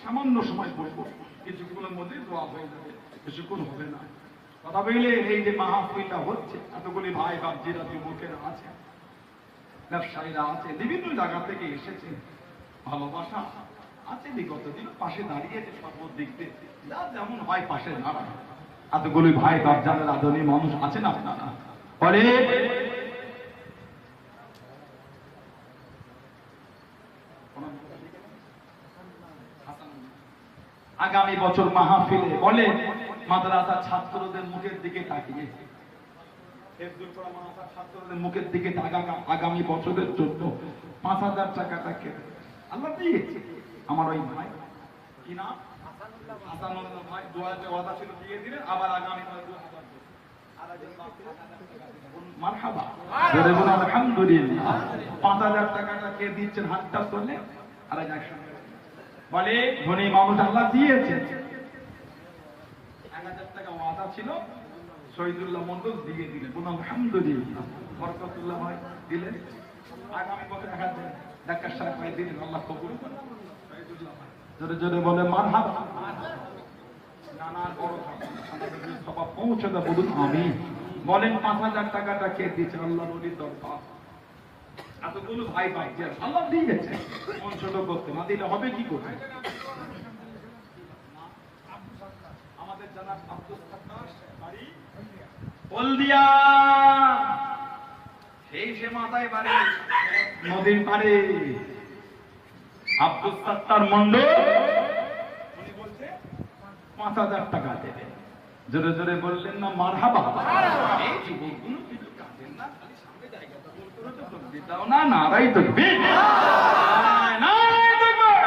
সামান্য সময় বলবো, কিছুক্ষণের মধ্যে দোয়া হয়ে যাবে, কিছুক্ষণ হবে না। কথা বলে এই যে মাহফিলটা হচ্ছে, এতগুলি ভাই বাবজিরা যুবকেরা আছে, ব্যবসায়ীরা আছে, বিভিন্ন জায়গা থেকে এসেছে, ভালোবাসা আছে, বিগত দিন পাশে দাঁড়িয়েছে, সর্বদিক দিয়ে যা যেমন হয় পাশে দাঁড়ায়। এতগুলি ভাই বাবজানের আদরণী মানুষ আছেন আপনারা। পরে আগামী বছর মাহফিলে বলে মাদ্রাসা ছাত্রদের মুখের দিকে তাকিয়ে, ছাত্রদের মুখের দিকে আগামী বছরের জন্য 5,000 টাকাটাকে আল্লাহ দিয়েছে। আমার ওই ভাই কি নাম, হাসানুল্লাহ ভাই, দোয়াতে ওয়াদা ছিল দিয়ে দিলেন, আবার আগামী মারহাবা, আলহামদুলিল্লাহ। 5,000 টাকাটা কে দিচ্ছেন, হাতটা তোলে। আর একসঙ্গে বলে ধনী মানুষ আল্লাহ দিয়েছে। 1,000 টাকা ওয়াদা ছিল, শহীদুল্লাহ মন্ডল দিয়ে দিলেন, বলুন আলহামদুলিল্লাহ। বরকতুল্লাহ ভাই দিলেন, আগামী বছর 1,000 টাকা সাহেব ভাই দিলেন, আল্লাহ কবুল করেন। শহীদুল্লাহ ভাই জোরে জোরে বলে মারহাবা। নানার বড় সভা পৌঁছে দেব, বলুন আমিন। বলেন 5,000 টাকাটা কে দিয়েছে, আল্লাহ নবীর দরবার। এতগুলো ভাই ভাই আল্লাহ দিয়ে গেছে, মন ছোট করতে না দিলে হবে কি করে? আমাদের জানাব আব্দুল সাত্তার বাড়ি হলদিয়া, সেই সে মাথায় বাড়ি নদীর পাড়ে। আব্দুল সাত্তার মন্ডল উনি বলছে 5,000 টাকা দেবে। জোরে জোরে বললেন না মারহাবা। এই যুবকগুলো কিছু কাঁদেন না, খালি সামনে জায়গাটা বলতে হতো তাকবীর দাও না, নারাই তাকবীর, নারাই তাকবীর।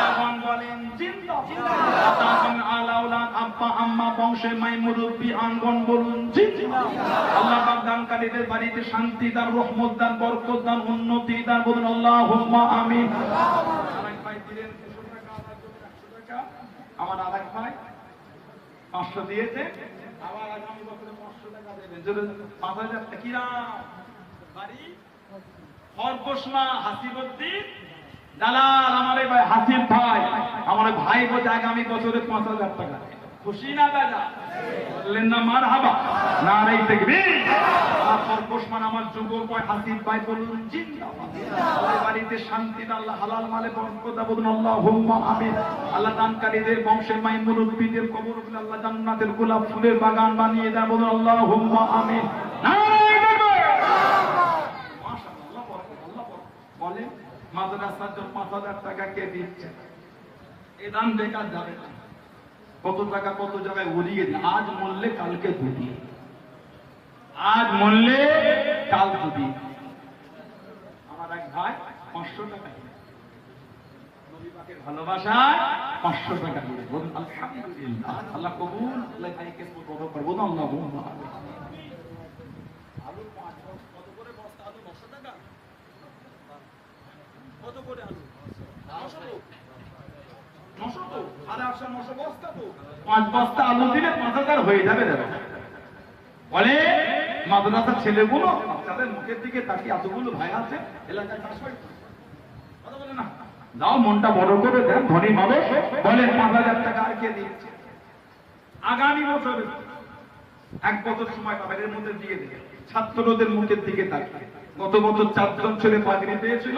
এখন বলেন জিন্দাবাদ। তখন আলাউলাদ আব্বা আম্মা বংশে মাই মুরব্বি আঙ্গন বলুন জিন্দাবাদ। আল্লাহ পাক দানকারীদের বাড়িতে শান্তি দান, রহমত দান, বরকত দান, উন্নতি দান, বলুন আল্লাহুম্মা আমিন। আরেক ভাই দিলেন 200 টাকা, আমার 100 টাকা, আমার আরেক ভাই 500 দিয়েছে, আবার আগামী বছরে 500 টাকা দেবেন। যদি 5,000 টাকা কিরা বাড়ি খরগোশমা হাসিবউদ্দিন দালাল, আমার ভাই হাসিব ভাই, আমার ভাই বলতে আগামী বছরে 5,000 টাকা। খুশি না বেজা? বললেন না মারহাবা, নারে তাকবীর। আমার খরগোশমান আমার যুবক ভাই হাসিব ভাই বলুন জিন্দাবাদ। আমাদের বাড়িতে শান্তি দাও আল্লাহ, হালাল মালে বরকত দাও বলুন আল্লাহুম্মা আমিন। আল্লাহ দানকারীদের বংশের মাই মুরব্বিদের কবরগুলো আল্লাহ জান্নাতের গোলাপ ফুলের বাগান বানিয়ে দাও বলুন আল্লাহুম্মা আমিন। নারে তাকবীর। মাশাআল্লাহ, বরকত, আল্লাহ বরকত। বলেন মাদ্রাসার জন্য 5000 টাকা কে দিচ্ছে? এই দান বেকার যাবে না। কত টাকা কত জায়গায় উড়িয়ে দিন, আজ মরলে কালকে দুটি, আজ মরলে কাল দুটি। আমার এক ভাই 500 টাকা নবী পাকের ভালোবাসায় 500 টাকা দিয়ে বলুন আলহামদুলিল্লাহ, আল্লাহ কবুল, আল্লাহ ভাইকে কবুল করব না। আল্লাহুম্মা আমিন। আলু 5 কত করে বস্তা? আলু 900 টাকা। কত করে আলু? 900 তো, আরে 900 বস্তা তো, 5 বস্তা আলু দিলে 5000 হয়ে যাবে। দাদা বলে মাদ্রাসার ছেলেগুলো তাদের মুখের দিকে তাকিয়ে এতগুলো ভাই আছে এলাকায় চাষ হয়, কথা বলে না, যাও মনটা বড় করে দেন। ধনী মানুষ বলেন 5000 টাকা আর কে দিচ্ছে? আগামী বছর 1 বছর সময় পাবেন, এর মধ্যে দিয়ে দেবে। ছাত্রদের মুখের দিকে তাকিয়ে গত বছর 4 জন ছেলে পাগড়ি পেয়েছিল,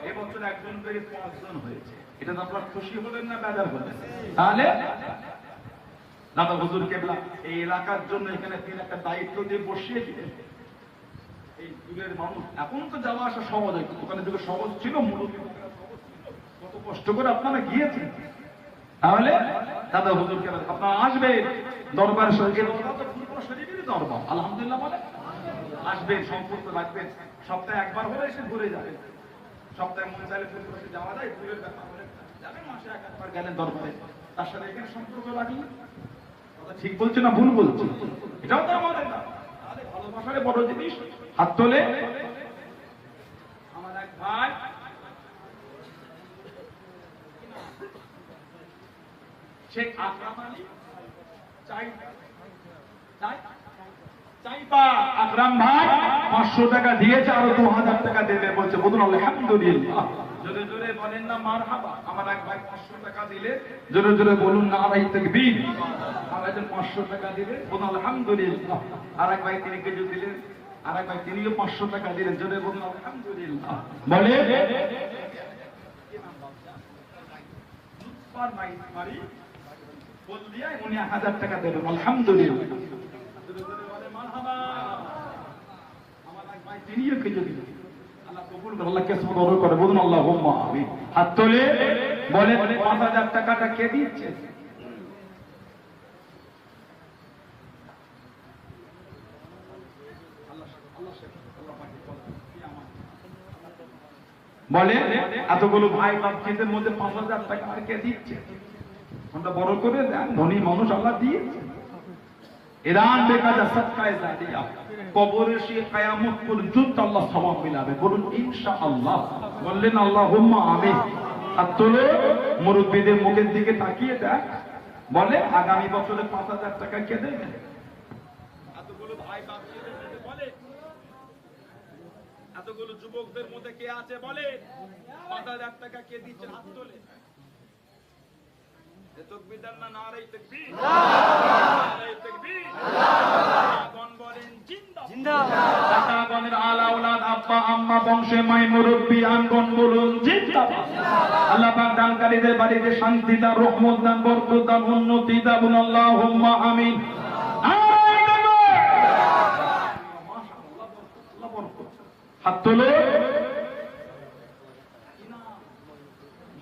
এবছর 1 জন পেয়ে 5 জন হয়েছে। এটা তো আপনারা খুশি হলেন না বেজার হলেন? তাহলে দাদা হুজুর কেবলা এই এলাকার জন্য এখানে তিনি একটা দায়িত্ব দিয়ে বসিয়ে দিলেন। এই দূরের মানুষ এখন তো যাওয়া আসা সহজ হয়, ওখানে যুগে সহজ ছিল, মুরব্বী কত কষ্ট করে আপনারা গিয়েছেন। তাহলে দাদা হুজুর কেবলা আপনারা আসবেন, দরবার শরীফের দরবার আলহামদুলিল্লাহ বলে আসবেন, সম্পর্ক রাখবেন। সপ্তাহে একবার হলে এসে ঘুরে যাবেন। সপ্তাহে মন চাইলে ফুলপুরে যাওয়া যায়, ফুলের ব্যাপার হলে যাবেন, মাসে একবার গেলেন দরবারে, তার সাথে এখানে সম্পর্ক রাখলেন। ঠিক বলছে না ভুল বলছে? এটাও তো আমাদের ভালোবাসার বড় জিনিস। হাত তোলে। আমার এক ভাই শেখ আকরাম আলী আকরাম ভাই 500 টাকা দিয়েছে, আরো 2000 টাকা দেবে বলছে, বলুন আলহামদুলিল্লাহ। জোরে জোরে বলেন না মারহাবা। আমার এক ভাই 500 টাকা দিলে জোরে জোরে বলুন না নারে তাকবীর। আমার একজন 500 টাকা দিলে বলুন আলহামদুলিল্লাহ। আর এক ভাই 3 কেজি দিলেন, আর এক ভাই তিনিও 500 টাকা দিলেন, জোরে বলুন আলহামদুলিল্লাহ। বলে লুৎফার মারি বললিয়া উনি 1000 টাকা দেবেন, আলহামদুলিল্লাহ। জোরে জোরে বলে মারহাবা। আমার এক ভাই তিনিও কেজি দিলেন, আল্লাহ কবুল করে, আল্লাহ কিসমত বড় করে, বলুন আল্লাহুম্মা আমিন। হাত তোলে। বলেন 5000 টাকাটা কে দিচ্ছে? বলে এতগুলো ভাই বাচ্চাদের মধ্যে 5000 টাকা আর কে দিচ্ছে? ওটা বড় করে দেন, ধনী মানুষ আল্লাহ দিয়েছে। এরান বেকাজা সদকায়ে জারিয়া, কবরে সে কিয়ামত পর্যন্ত আল্লাহ সওয়াব মিলাবে, বলুন ইনশাআল্লাহ। বললেন আল্লাহুম্মা আমিন। হাত তোলে। মুরব্বিদের মুখের দিকে তাকিয়ে দেখ, বলে আগামী বছরে 5000 টাকা কে দেবে? এতগুলো ভাই বাচ্চাদের মধ্যে বলে, এতগুলো যুবকদের মধ্যে কে আছে বলে 5000 টাকা কে দিচ্ছে? হাত তোলে। তাকবীর দেন না, নারে তাকবীর, নারে তাকবীর। আল্লাহ বলেন জিন্দাবাদ, জিন্দাবাদ। দাতাগণের আলা আওলাদ আব্বা আম্মা বংশে মাই মুরব্বি আনগণ বলুন জিন্দাবাদ। আল্লাহ পাক দানকারীদের বাড়িতে শান্তি দান, রহমত দান, বরকত দান, উন্নতি দান, বলুন আল্লাহুম্মা আমিন। হাত তোলে।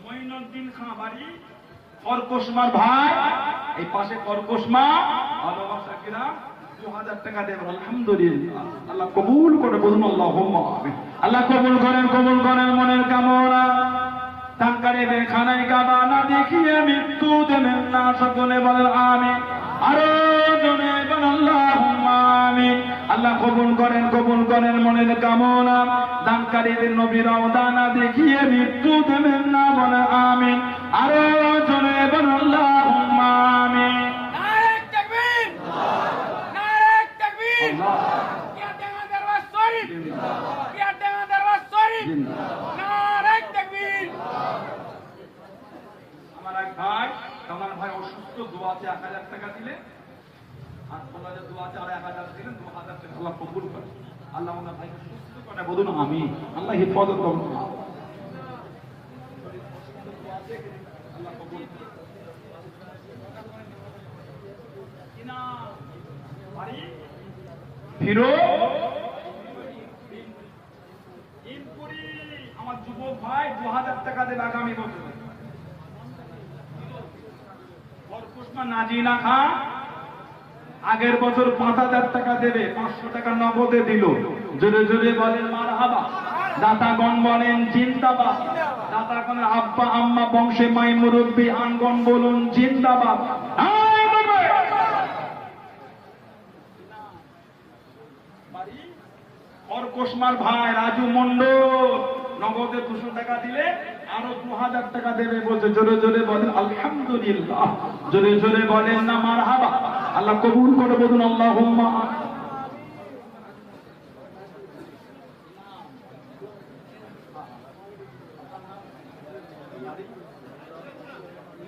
মঈনুদ্দিন খান বাড়ি কর্কশমার ভাই, এই পাশে কর্কশমা, ভালোবাসা কিনা 2000 টাকা দেবেন, আলহামদুলিল্লাহ। আল্লাহ কবুল করে, বলুন আল্লাহুম্মা আমিন। আল্লাহ কবুল করেন, কবুল করেন মনের কামনা। দানকারীদের খানায় কাবা না দেখিয়ে মৃত্যু দেবেন না, সকলে বলেন আমিন। আরো জনে বলেন আল্লাহুম্মা আমিন। আল্লাহ কবুল করেন, কবুল করেন মনের কামনা। দানকারীদের নবীরাও দানা দেখিয়ে মৃত্যু দেবেন না, বলে আমিন। আরো জনে বলেন আল্লাহুম্মা আমিন। নারে তাকবীর, নারে তাকবীর। ইয়াতেমা দরবার শরীফ, ইয়াতেমা দরবার শরীফ, নারে তাকবীর। আমার এক ভাই, আমার ভাই অসুস্থ, দোয়াতে 1000 টাকা করে বলুন আমি, আল্লাহ হেফাজত করুন। আমার যুবক ভাই 2000 টাকা দেবে আগামী বছর। নাজিনা খান আগের বছর 5000 টাকা দেবে, 500 টাকা নগদে দিল। জোরে জোরে বলেন মারহাবা। দাতাগণ বলেন জিন্দাবাদ। দাতাগণের আব্বা আম্মা বংশে মাই মুরব্বী আনগণ বলুন জিন্দাবাদ। অর্কসমার ভাই রাজু মন্ডল নগদে 200 টাকা দিলে আরো 2000 টাকা দেবে বলছে। জোরে জোরে বলেন আলহামদুলিল্লাহ। জোরে জোরে বলেন না মারহাবা। আল্লাহ কবুল করে বলুন আল্লাহুম্মা।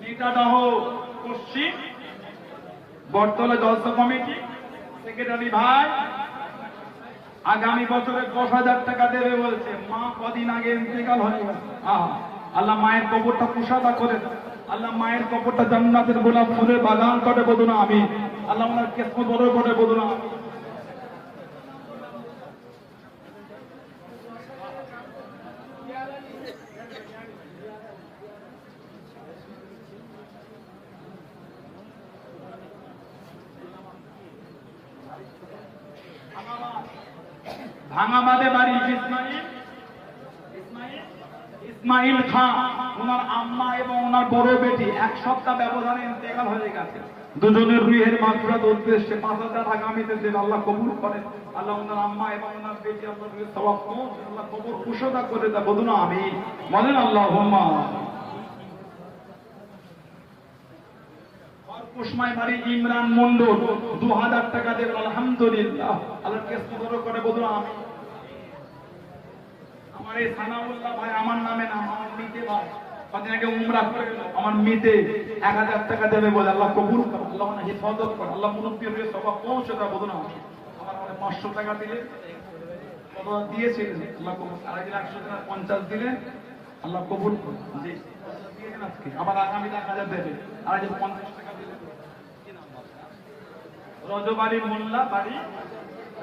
নেতাদহ পশ্চিম বটতলা জলসা কমিটি সেক্রেটারি ভাই আগামী বছরে 10,000 টাকা দেবে বলছে। মা কদিন আগে ইন্তেকাল হয়ে গেছে। আল্লাহ মায়ের কবরটা কুশাদা করে দেন। আল্লাহ মায়ের কবরটা জান্নাতের গোলাপ ফুলের বাগান করে বলুন আমি। আল্লাহ ওনার কিসমত বড় করে বলুন আমি। ভাঙাবাদে বাড়ি ইসমাইল খান, ওনার আম্মা এবং ওনার বড় বেটি 1 সপ্তাহ ব্যবধানে ইন্তেকাল হয়ে গেছে। দুজনের রুহের মাগফিরাত উদ্দেশ্যে 5000 আগামীতে দেন। আল্লাহ কবুল করেন। আল্লাহ ওনার আম্মা এবং ওনার বেটি আল্লাহ রুহের সওয়াব কবুল, আল্লাহ কবর কুশদা করে দেন। বলুন আমিন। বলেন আল্লাহুম্মা। কুশমায় বাড়ি ইমরান মন্ডল 2000 টাকা দেবেন আলহামদুলিল্লাহ। আল্লাহ কিসমত বড় করে বলুন আমিন। আমার এই সানাউল্লাহ ভাই আমার নামে নাম, আমার মিতে ভাই কদিন আগে উমরা করে গেল, আমার মিতে 1000 টাকা দেবে বলে। আল্লাহ কবুল করে, আল্লাহ ওনার হেফাজত করে, আল্লাহ মুনব্বির হয়ে সবাই পৌঁছে দেয়। বলুন আমি। আমার মানে 500 টাকা দিলে কত দিয়েছিলেন আল্লাহ কবুল। আর আগে 100 টাকা 50 দিলেন আল্লাহ কবুল করে। জি দিয়েছেন আজকে, আবার আগামী 1000 দেবে। আর আগে 50 টাকা দিলেন। রজবাড়ি মোল্লা বাড়ি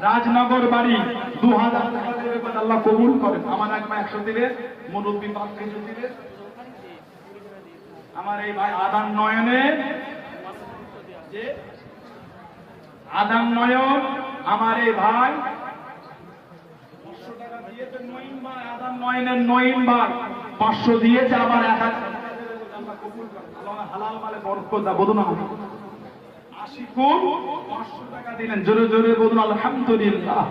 রাজনগর বাড়ি 2000 টাকা দেবে বলে। আল্লাহ কবুল করেন। আমার একবার 100 দিলে মুরব্বী 5 কেজি দিলে। আমার এই ভাই আদান নয়নের যে আদান নয়ন, আমার এই ভাই 500 টাকা দিয়েছে। নয়ন ভাই আদান নয়নের নয়ন ভাই 500 দিয়েছে। আমার 1000 টাকা দেবে বলে। আল্লাহ কবুল করেন। আল্লাহ হালাল মালে বরকত দাও। বলুন আমি। 80 কোন 500 টাকা দিলেন। জোরে জোরে বলুন আলহামদুলিল্লাহ।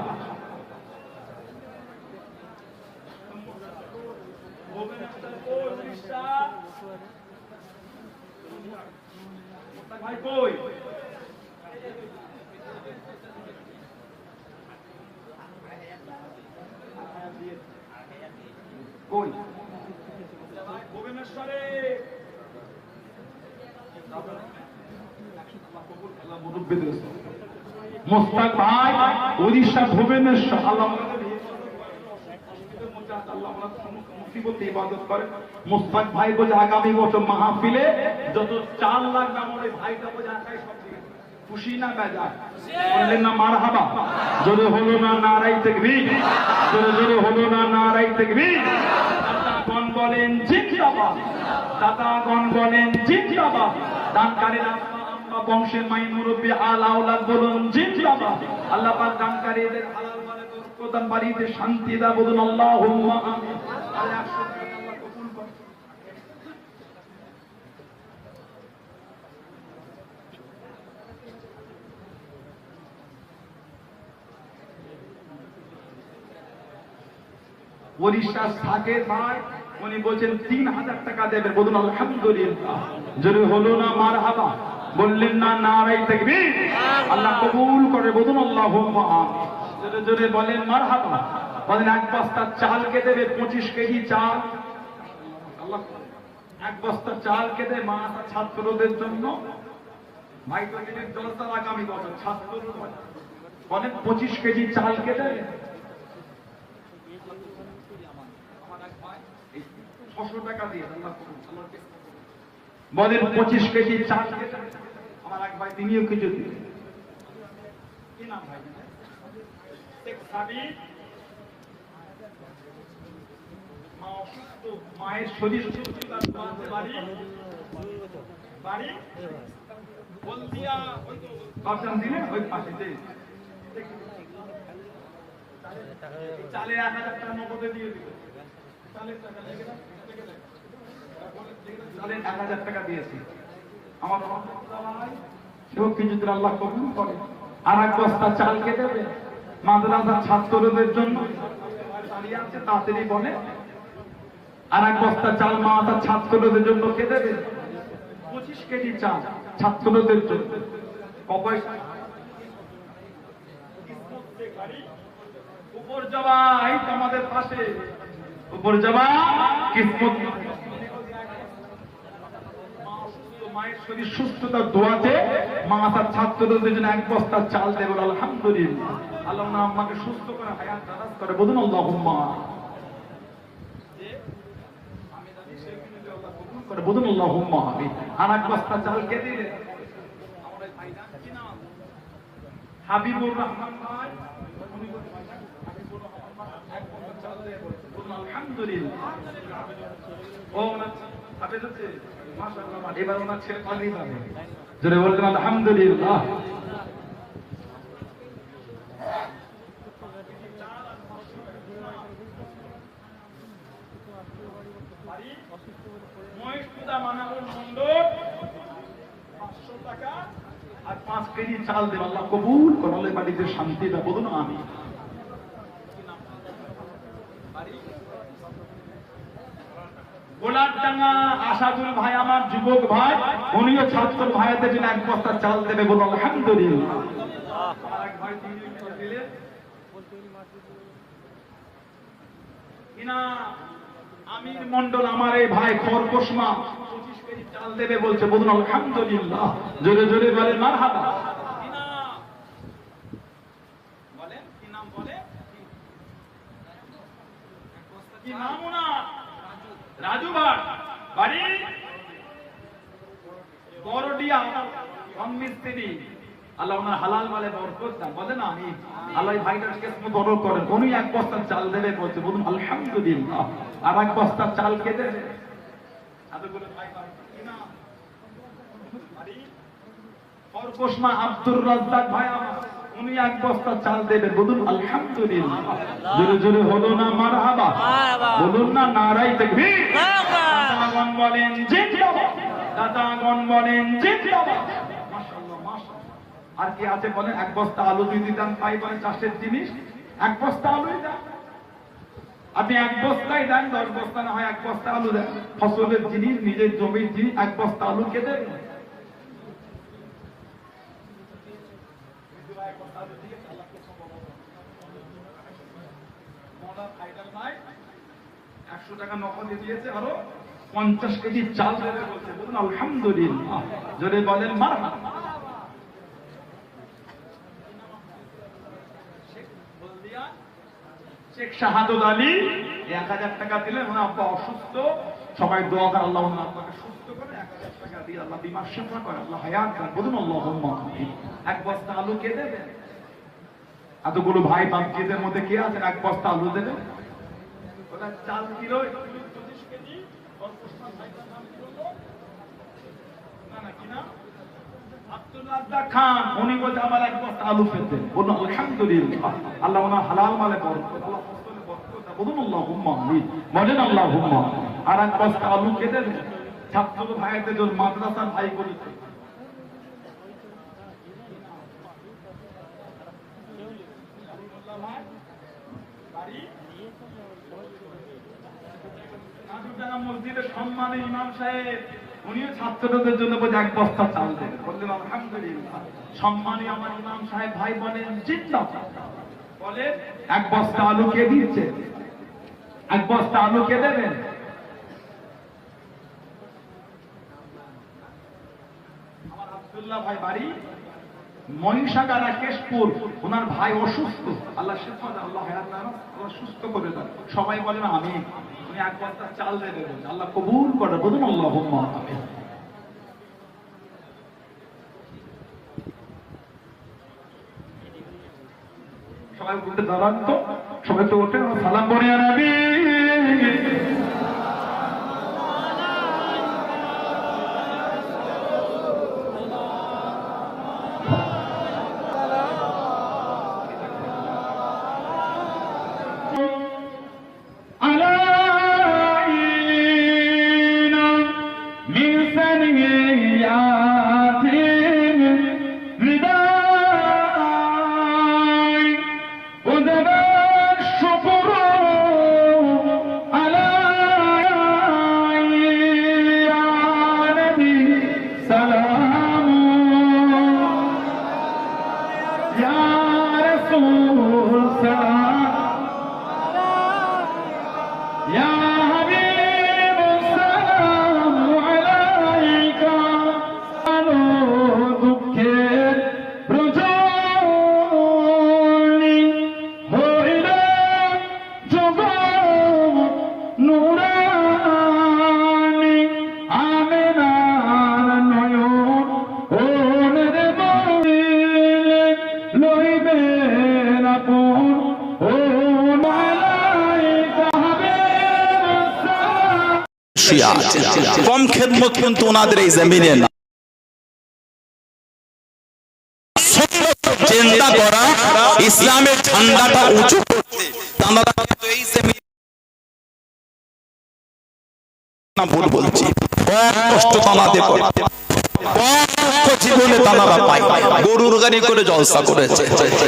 ভাই কই কই ভুবনেশ্বরে মোস্তাক ভাই উড়িষ্যা ভুবনেশ্বর। আল্লাহ ইবাদত করে। মোস্তাক ভাই বলে আগামী বছর মাহফিলে যত চাল লাগবে আমার এই ভাইটা বলে একাই সব দিবে। খুশি না বেজার? বললেন না মারহাবা। জোরে হলো না নারাই তাকবীর। জোরে জোরে হলো না নারাই তাকবীর। দাতাগণ বলেন জিন্দাবাদ। দাতাগণ বলেন জিন্দাবাদ। দানকারীর বংশের মাই মুরব্বী আল আওলাদ বলুন জিন্দাবাদ। আল্লাহ পাক দানকারীদের হালাল মালে বরকত দান, বাড়িতে শান্তি দাও। বলুন আল্লাহুম্মা আমিন। আল্লাহ 100 টাকা আল্লাহ কবুল করে। উড়িষ্যার সাকের ভাই উনি বলছেন 3000 টাকা দেবে। বলুন আলহামদুলিল্লাহ। জোরে হলো না মারহাবা। বললেন না নারাই তাকবীর। আল্লাহ কবুল করে। বলুন আল্লাহুম্মা আমিন। জোরে জোরে বলেন মারহাবা। বলেন 1 বস্তা চাল কে দেবে 25 কেজি চাল। আল্লাহ 1 বস্তা চাল কে দেবে মাদ্রাসা ছাত্রদের জন্য। ভাই কমিটির জলসা আগামী বছর ছাত্রদের বলেন 25 কেজি চাল কে দেবে। আমার এক ভাই 600 টাকা দিয়ে বলেন 25 কেজি চাল আমার এক ভাই তিনিও কিছু দিলেন। কি নাম ভাই? শেখ সাবির। মা অসুস্থ, মায়ের শরীর বাড়ি বলদিয়া কাপড় দিলেন ওই পাশেতে চালে 1000 টাকা নগদে দিয়ে দিল। চালের টাকা লেগে না, চালে 1000 টাকা দিয়েছি। আমার সেও কিছুদিন আল্লাহ কবুল করে। আর এক বস্তা চালকে দেবে মাদ্রাসার ছাত্রদের জন্য, দাঁড়িয়ে আছে তাড়াতাড়ি বলে। আর এক বস্তা চাল মাদ্রাসার ছাত্রদের জন্য কে দেবে? 25 কেজি চাল ছাত্রদের জন্য। উপর যাওয়া এই তোমাদের পাশে, উপর যাওয়া কিসমত। মায়ের শরীর সুস্থতার দোয়াতে মাদ্রাসার ছাত্রদের জন্য এক বস্তা চাল দেব। আলহামদুলিল্লাহ, আল্লাহ আমাকে সুস্থ করে হায়াত দারাজ করে। বলুন আল্লাহুম্মা। বলুন আল্লাহুম্মা আমিন। আর এক বস্তা চাল কে দিলে? আমার এই ভাইজান কি নাম? হাবিবুর রহমান ভাই। হাবিবুর রহমান ভাই এক বস্তা চাল দিয়ে বলছে বলুন আলহামদুলিল্লাহ। ও না আপনি হচ্ছে মাশাআল্লাহ, এবার ওনার ছেলে পাগড়ি পাবে। জোরে বলবেন আলহামদুলিল্লাহ। মহেশপুরা মানারুল মন্ডল 500 টাকা আর 5 কেজি চাল দেব। আল্লাহ কবুল করুন, আল্লাহ বাড়িতে শান্তি দাও। বলুন আমিন। গোলাপডাঙ্গা আসাদুল ভাই আমার যুবক ভাই, উনিও ছাত্র ভাইদের জন্য এক বস্তা চাল দেবে। বলুন আলহামদুলিল্লাহ। আমার এক ভাই দিলেন কিনা আমির মন্ডল আমার এই ভাই খরগোশমা 25 কেজি চাল দেবে বলছে। বলুন আলহামদুলিল্লাহ। জোরে জোরে বলেন মারহাবা। কিনা বলেন কি নাম? বলে কি নাম ওনার? রাজু ভাই বাড়ি বড়ডিয়া মিস্ত্রি। আল্লাহ ওনার হালাল মালে বরকত দান। বলেন আমিন। আল্লাহ ভাইটাকে বড় করেন। উনি এক বস্তা চাল দেবে বলছে। বলুন আলহামদুলিল্লাহ। আর এক বস্তা চাল কে দেবে? এতগুলো ভাই কি নাম? বাড়ি খরগোশমা আব্দুর রাজ্জাক ভাই আমার, উনি এক বস্তা চাল দেবে। বলুন আলহামদুলিল্লাহ। জোরে জোরে হলো না মারহাবা? বলুন না নারায়ে তাকবীর। দাদাগণ বলেন জিন্দাবাদ, দাদাগণ বলেন জিন্দাবাদ। মাশাআল্লাহ মাশাআল্লাহ। আর কি আছে বলেন? এক বস্তা আলু যদি দিতাম পাই বলেন চাষের জিনিস, এক বস্তা আলুই দেন। আপনি এক বস্তাই দেন, 10 বস্তা না হয় এক বস্তা আলু দেন। ফসলের জিনিস, নিজের জমির জিনিস, এক বস্তা আলু কে দেন? ভাই 100 টাকা নগদে দিয়েছে, আরো 50 কেজি চাল দেবে বলছে। বলুন আলহামদুলিল্লাহ। জোরে বলেন মারহাবা। শেখ শাহাদুল আলী 1000 টাকা দিলেন। ওনার আব্বা অসুস্থ, সবাই দোয়া করে আল্লাহ ওনার আব্বাকে সুস্থ করে। 1000 টাকা দিয়ে আল্লাহ বিমার সেবা করে, আল্লাহ হায়াত দেন। বলুন আল্লাহুম্মা আমিন। এক বস্তা আলু কে দেবে? এতগুলো ভাই বাপজিদের মধ্যে কে আছেন এক বস্তা আলু দেবে? ওটা চাল কিলো 25 কেজি। আর ওসমান ভাইটার নাম কি হলো? না না কি নাম? আব্দুল রাজ্জাক খান। উনি বলছে আমার এক বস্তা আলু ফেলতে। বলুন আলহামদুলিল্লাহ। আল্লাহ ওনার হালাল মালে বরকত, আল্লাহ ফসলে বরকত দাও। বলুন আল্লাহুম্মা আমিন। বলেন আল্লাহুম্মা। আর এক বস্তা আলু কে দেবে? ছাত্র ভাইদের জন্য মাদ্রাসার ভাই বলেছে। মসজিদের সম্মানী ইমাম সাহেব, উনিও ছাত্রদের জন্য বলে এক বস্তা চাল দেবে। বললেন আলহামদুলিল্লাহ। সম্মানী আমার ইমাম সাহেব ভাই বলেন জিন্দাবাদ। বলে এক বস্তা আলু কে দিচ্ছে? এক বস্তা আলু কে দেবেন? আমার আব্দুল্লাহ ভাই বাড়ি মহিষাগারা কেশপুর, ওনার ভাই অসুস্থ, আল্লাহ শিফা দেন, আল্লাহ হায়াত দেন, আল্লাহ সুস্থ করে দেন। সবাই বলেন আমিন। উনি এক বস্তা চাল দিয়ে দেবেন, আল্লাহ কবুল করে, বলুন আল্লাহুম্মা আমিন। সবাই উঠে দাঁড়ান তো, সবাই তো ওঠে, সালাম বলিয়া নবী। কম খেদমত কিন্তু ওনাদের এই জমিনে না। চিন্তা করা ইসলামের ঝান্ডাটা উঁচু করতে তারা কিন্তু এই জমিনে না, ভুল বলছি, কষ্ট তানাতে করে, জীবনে তানারা পায়, গরুর গাড়ি করে জলসা করেছে,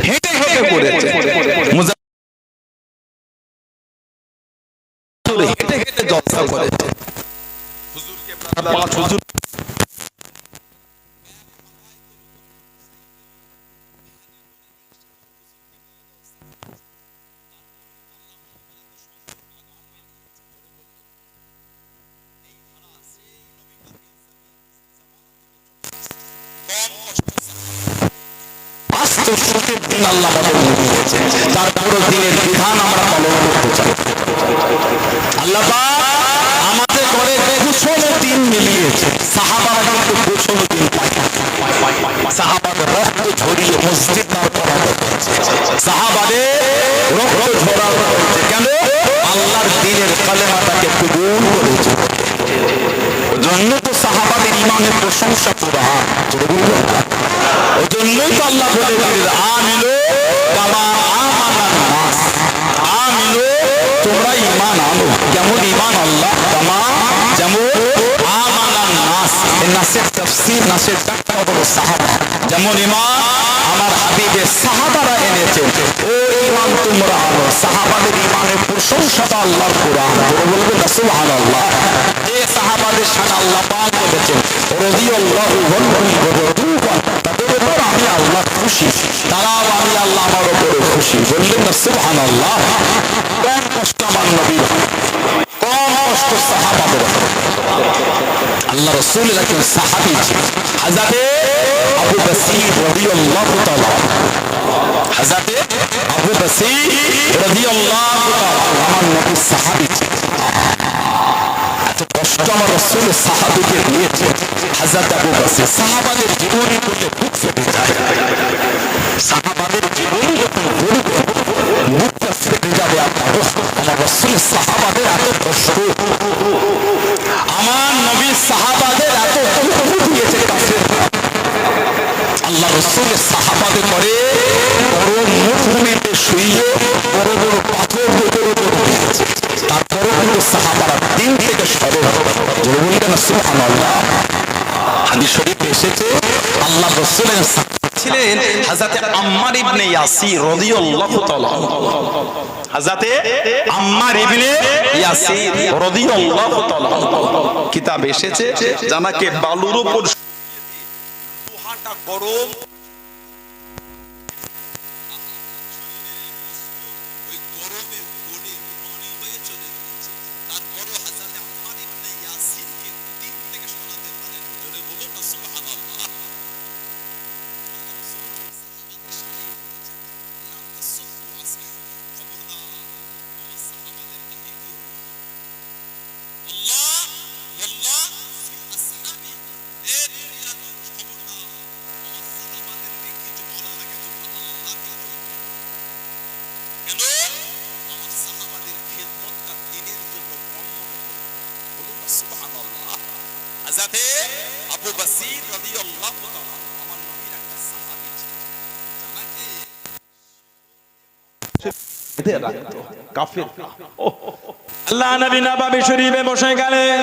হেঁটে হেঁটে করেছে, হেঁটে হেঁটে জলসা করেছে। পাঁচ হুজুর তারপর দিনের বিধান আমরা পালন করতে চাই। আল্লাহ আমাদের ঘরে গোসল দিন মিলিয়েছে, সাহাবারা কিন্তু গোসল দিন পায়, সাহাবাদের রক্ত ঝরিয়ে মসজিদ করা হয়েছে, সাহাবাদের রক্ত ঝরানো হয়েছে, কেন? আল্লাহর দ্বীনের কালেমাটাকে কবুল করেছে। ওজন্য তো সাহাবাদের ইমানের প্রশংসা করা, ওজন্যই তো আল্লাহ বলে দিলেন আমিনু কামা আমানান নাস, আমিনু তোমরা ঈমান আনো, কেমন ঈমান? আল্লাহ কামা, যেমন আমানান নাস, এই নাসের তাফসীর, নাসের ব্যাখ্যা হলো সাহাবা, যেমন ঈমান আমার হাবিবের সাহাবারা এনেছেন, ও ঈমান তোমরা আনো। সাহাবাদের ঈমানের প্রশংসাটা আল্লাহর কোরআন, বলে বলবেন না সুবহানাল্লাহ। এই সাহাবাদের সাথে আল্লাহ পাক বলেছেন রাদিয়াল্লাহু আনহুম, তাদের উপর আমি আল্লাহ খুশি, তারাও আমি আল্লাহ আমার উপরে খুশি, বললেন না সুবহানাল্লাহ। কম কষ্ট আমার নবীর, কম কষ্ট সাহাবাদের। আল্লাহ রাসূলের একজন সাহাবী ছিলেন হযরত আবু বসীর রাদিয়াল্লাহু তাআলা, হযরত আবু বসীর রাদিয়াল্লাহু তাআলা আমার নবীর সাহাবী ছিলেন। এত কষ্ট আমার রাসূলের সাহাবীকে দিয়েছে হযরত আবু বসীর। সাহাবাদের জীবনী পড়লে বুক ফেটে যায়, সাহাবাদের জীবনী যখন পড়বে বুকটা ফেটে যাবে। আমার রাসূলের সাহাবাদের এত কষ্ট, আমার নবীর সাহাবাদের এত কষ্ট দিয়েছে কাফের। আল্লাহ রাসূলের সাহাবাদের পরে বড় মরুভূমিতে শুয়ে বড় বড় পাথর বুকের উপর দিয়েছে, তারপরে কিন্তু সাহাবারা দিন থেকে সরে বললেন না সুবহানাল্লাহ। হাদিস শরীফে এসেছে আল্লাহ রাসূলের ছিলেন হযরত আম্মার ইবনে ইয়াসির রাদিয়াল্লাহু তাআলা, হযরত আম্মার ইবনে ইয়াসির রাদিয়াল্লাহু তাআলা। কিতাবে এসেছে জানাকে বালুর উপর লোহাটা গরম, ওই গরমের গোলে পানি হয়ে চলে গিয়েছে, তারপরও হযরত আম্মার ইবনে ইয়াসিরকে দিন থেকে সরাতে পারেন। জোরে বলুন না সুবহানাল্লাহ। সুবহানাল্লাহ। হযরতে আবু বসির রাদিয়াল্লাহু তাআলা আমার নবীর একটা সাহাবী ছিলেন, জানাকে এদের রাখতো কাফের। আল্লাহ নবী নববী শরীফে বসে গেলেন।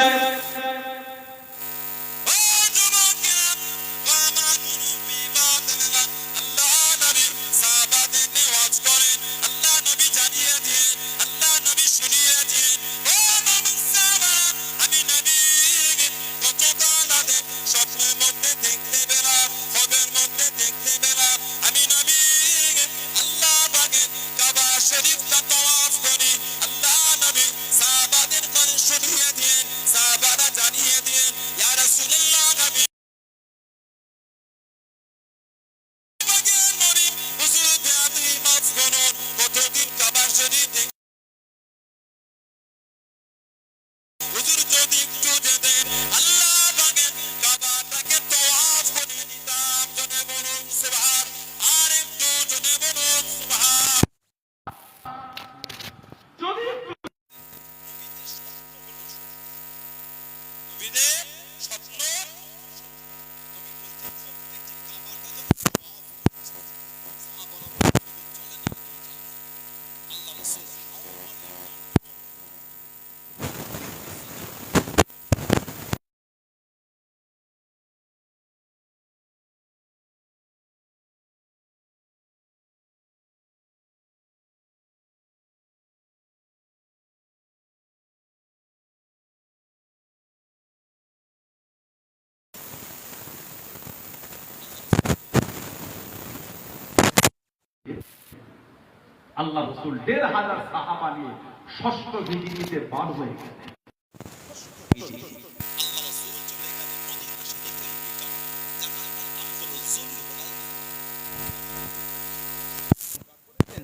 আল্লাহ রাসূল ১৫০০ সাহাবা নিয়ে ষষ্ঠ হিজরিতে বার হয়ে গেলেন।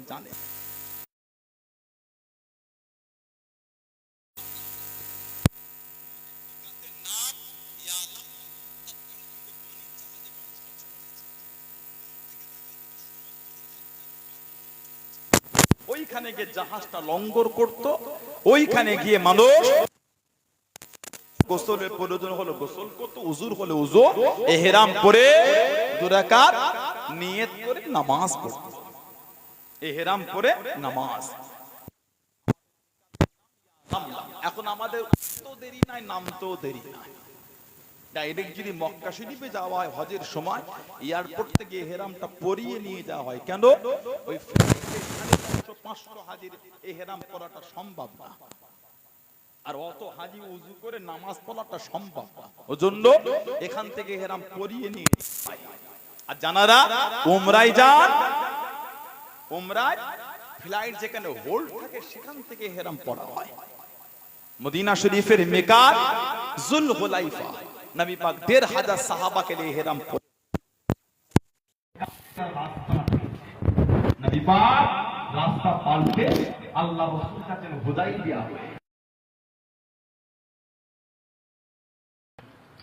জানে ওইখানে গিয়ে জাহাজটা লঙ্গর করত, ওইখানে গিয়ে মানুষ গোসলের প্রয়োজন হলো গোসল করতো, উজুর হলে উজু, ইহরাম পরে 2 রাকাত নিয়ত করে নামাজ পড়তো। ইহরাম পরে নামাজ। এখন আমাদের তো দেরি নাই, নাম তো দেরি নাই। ডাইরেক্ট যদি মক্কা শরীফে যাওয়া হয় হজের সময়, এয়ারপোর্ট থেকে ইহরামটা পরিয়ে নিয়ে যাওয়া হয়। কেন? ওই 500 হাজির ইহরাম পরাটা সম্ভব না, আর অত হাজি উজু করে নামাজ পড়াটা সম্ভব না। ওজন্য এখান থেকে ইহরাম পরিয়ে নিয়ে যায়। আর জানারা উমরায় যান, উমরায় ফ্লাইট যেখানে হোল্ড থাকে সেখান থেকে ইহরাম পড়া হয়। মদিনা শরীফের মিকাত যুলহুলাইফা, নবী পাক ১৫০০ সাহাবাকে নিয়ে ইহরাম পড়ে। নবী পাক রাস্তা পাল্টে আল্লাহ রাসূল কাছে হুদাইবিয়া হয়ে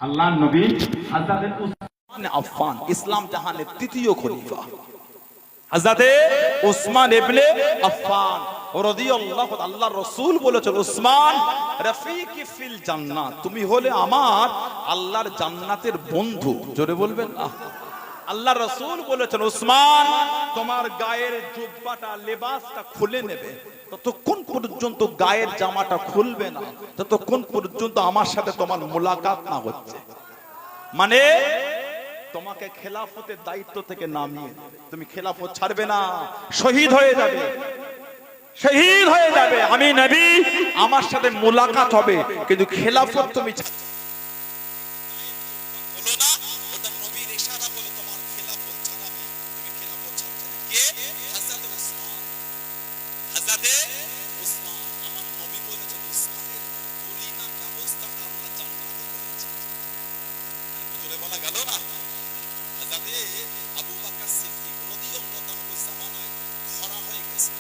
আল্লাহ নবী হযরত উসমান আফফান ইসলাম জাহানের ৩য় খলিফা, হযরত উসমান ইবনে আফফান রাদিয়াল্লাহু তাআলা। আল্লাহর রাসূল বলেছেন, উসমান রাফিকি ফিল জান্নাত, তুমি হলে আমার আল্লাহর জান্নাতের বন্ধু। জোরে বলবেন না। আল্লাহর রাসূল বলেছেন, উসমান তোমার গায়ের জুব্বাটা লেবাসটা খুলে নেবে, ততক্ষণ পর্যন্ত গায়ের জামাটা খুলবে না ততক্ষণ পর্যন্ত আমার সাথে তোমার মুলাকাত না হচ্ছে। মানে তোমাকে খেলাফতের দায়িত্ব থেকে নামিয়ে তুমি খেলাফত ছাড়বে না, শহীদ হয়ে যাবে, শহীদ হয়ে যাবে। আমি নবী, আমার সাথে মুলাকাত হবে, কিন্তু খেলাফত তুমি বলো না। ওটা নবীর ইশারা বলে তোমার খেলাফত ছাড়াবে, তুমি খেলাফত ছাড়বে না। কে? হযরত উসমান। হযরত উসমান, আমার নবী বলেছেন উসমানের গলিনা ব্যবস্থাটা আল্লাহ জান্নাতে করেছে। আর বুঝলে বলা গেল না। হযরত আবু বকর সিদ্দিক রাদিয়াল্লাহু তাআলা জামানায় খরা হয়ে গেছে।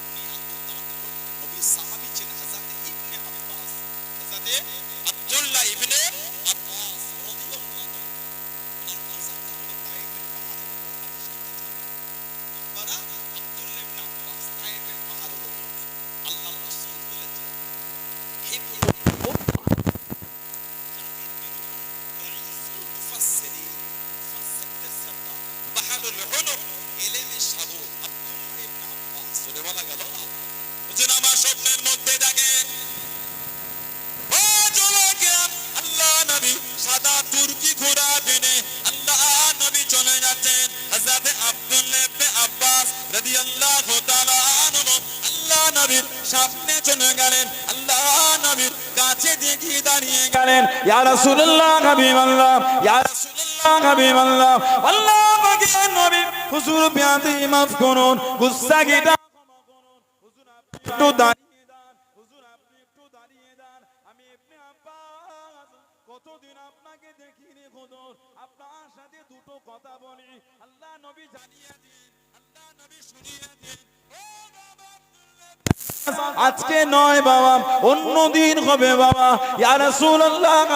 উনি আত্মদান করলেন। নবী সাহাবী ছিলেন হযরত ইবনে আব্বাস, হযরত রাদিয়াল্লাহু তাআলা আনহু আল্লাহ নবীর সামনে চলে গেলেন, আল্লাহ নবীর কাছে দেখি দাঁড়িয়ে গেলেন, ইয়া রাসূলুল্লাহ হাবিবাল্লাহ, ইয়া রাসূলুল্লাহ হাবিবাল্লাহ, আল্লাহ পাকের নবী হুজুর বিয়াদি মাফ করুন, গুস্তাখিটা ক্ষমা করুন, হুজুর আপনি একটু দাঁড়িয়ে যান, হুজুর আপনি একটু দাঁড়িয়ে যান। আমি ইবনে আব্বাস কতদিন আপনাকে দেখিনি হুজুর, আপনার সাথে দুটো কথা বলি, আল্লাহ নবী জানিয়ে দিন, আল্লাহ নবী শুনিয়ে দিন। ও বাবা আজকে নয় বাবা, অন্য দিন হবে বাবা, ইয়া রাসূলুল্লাহ।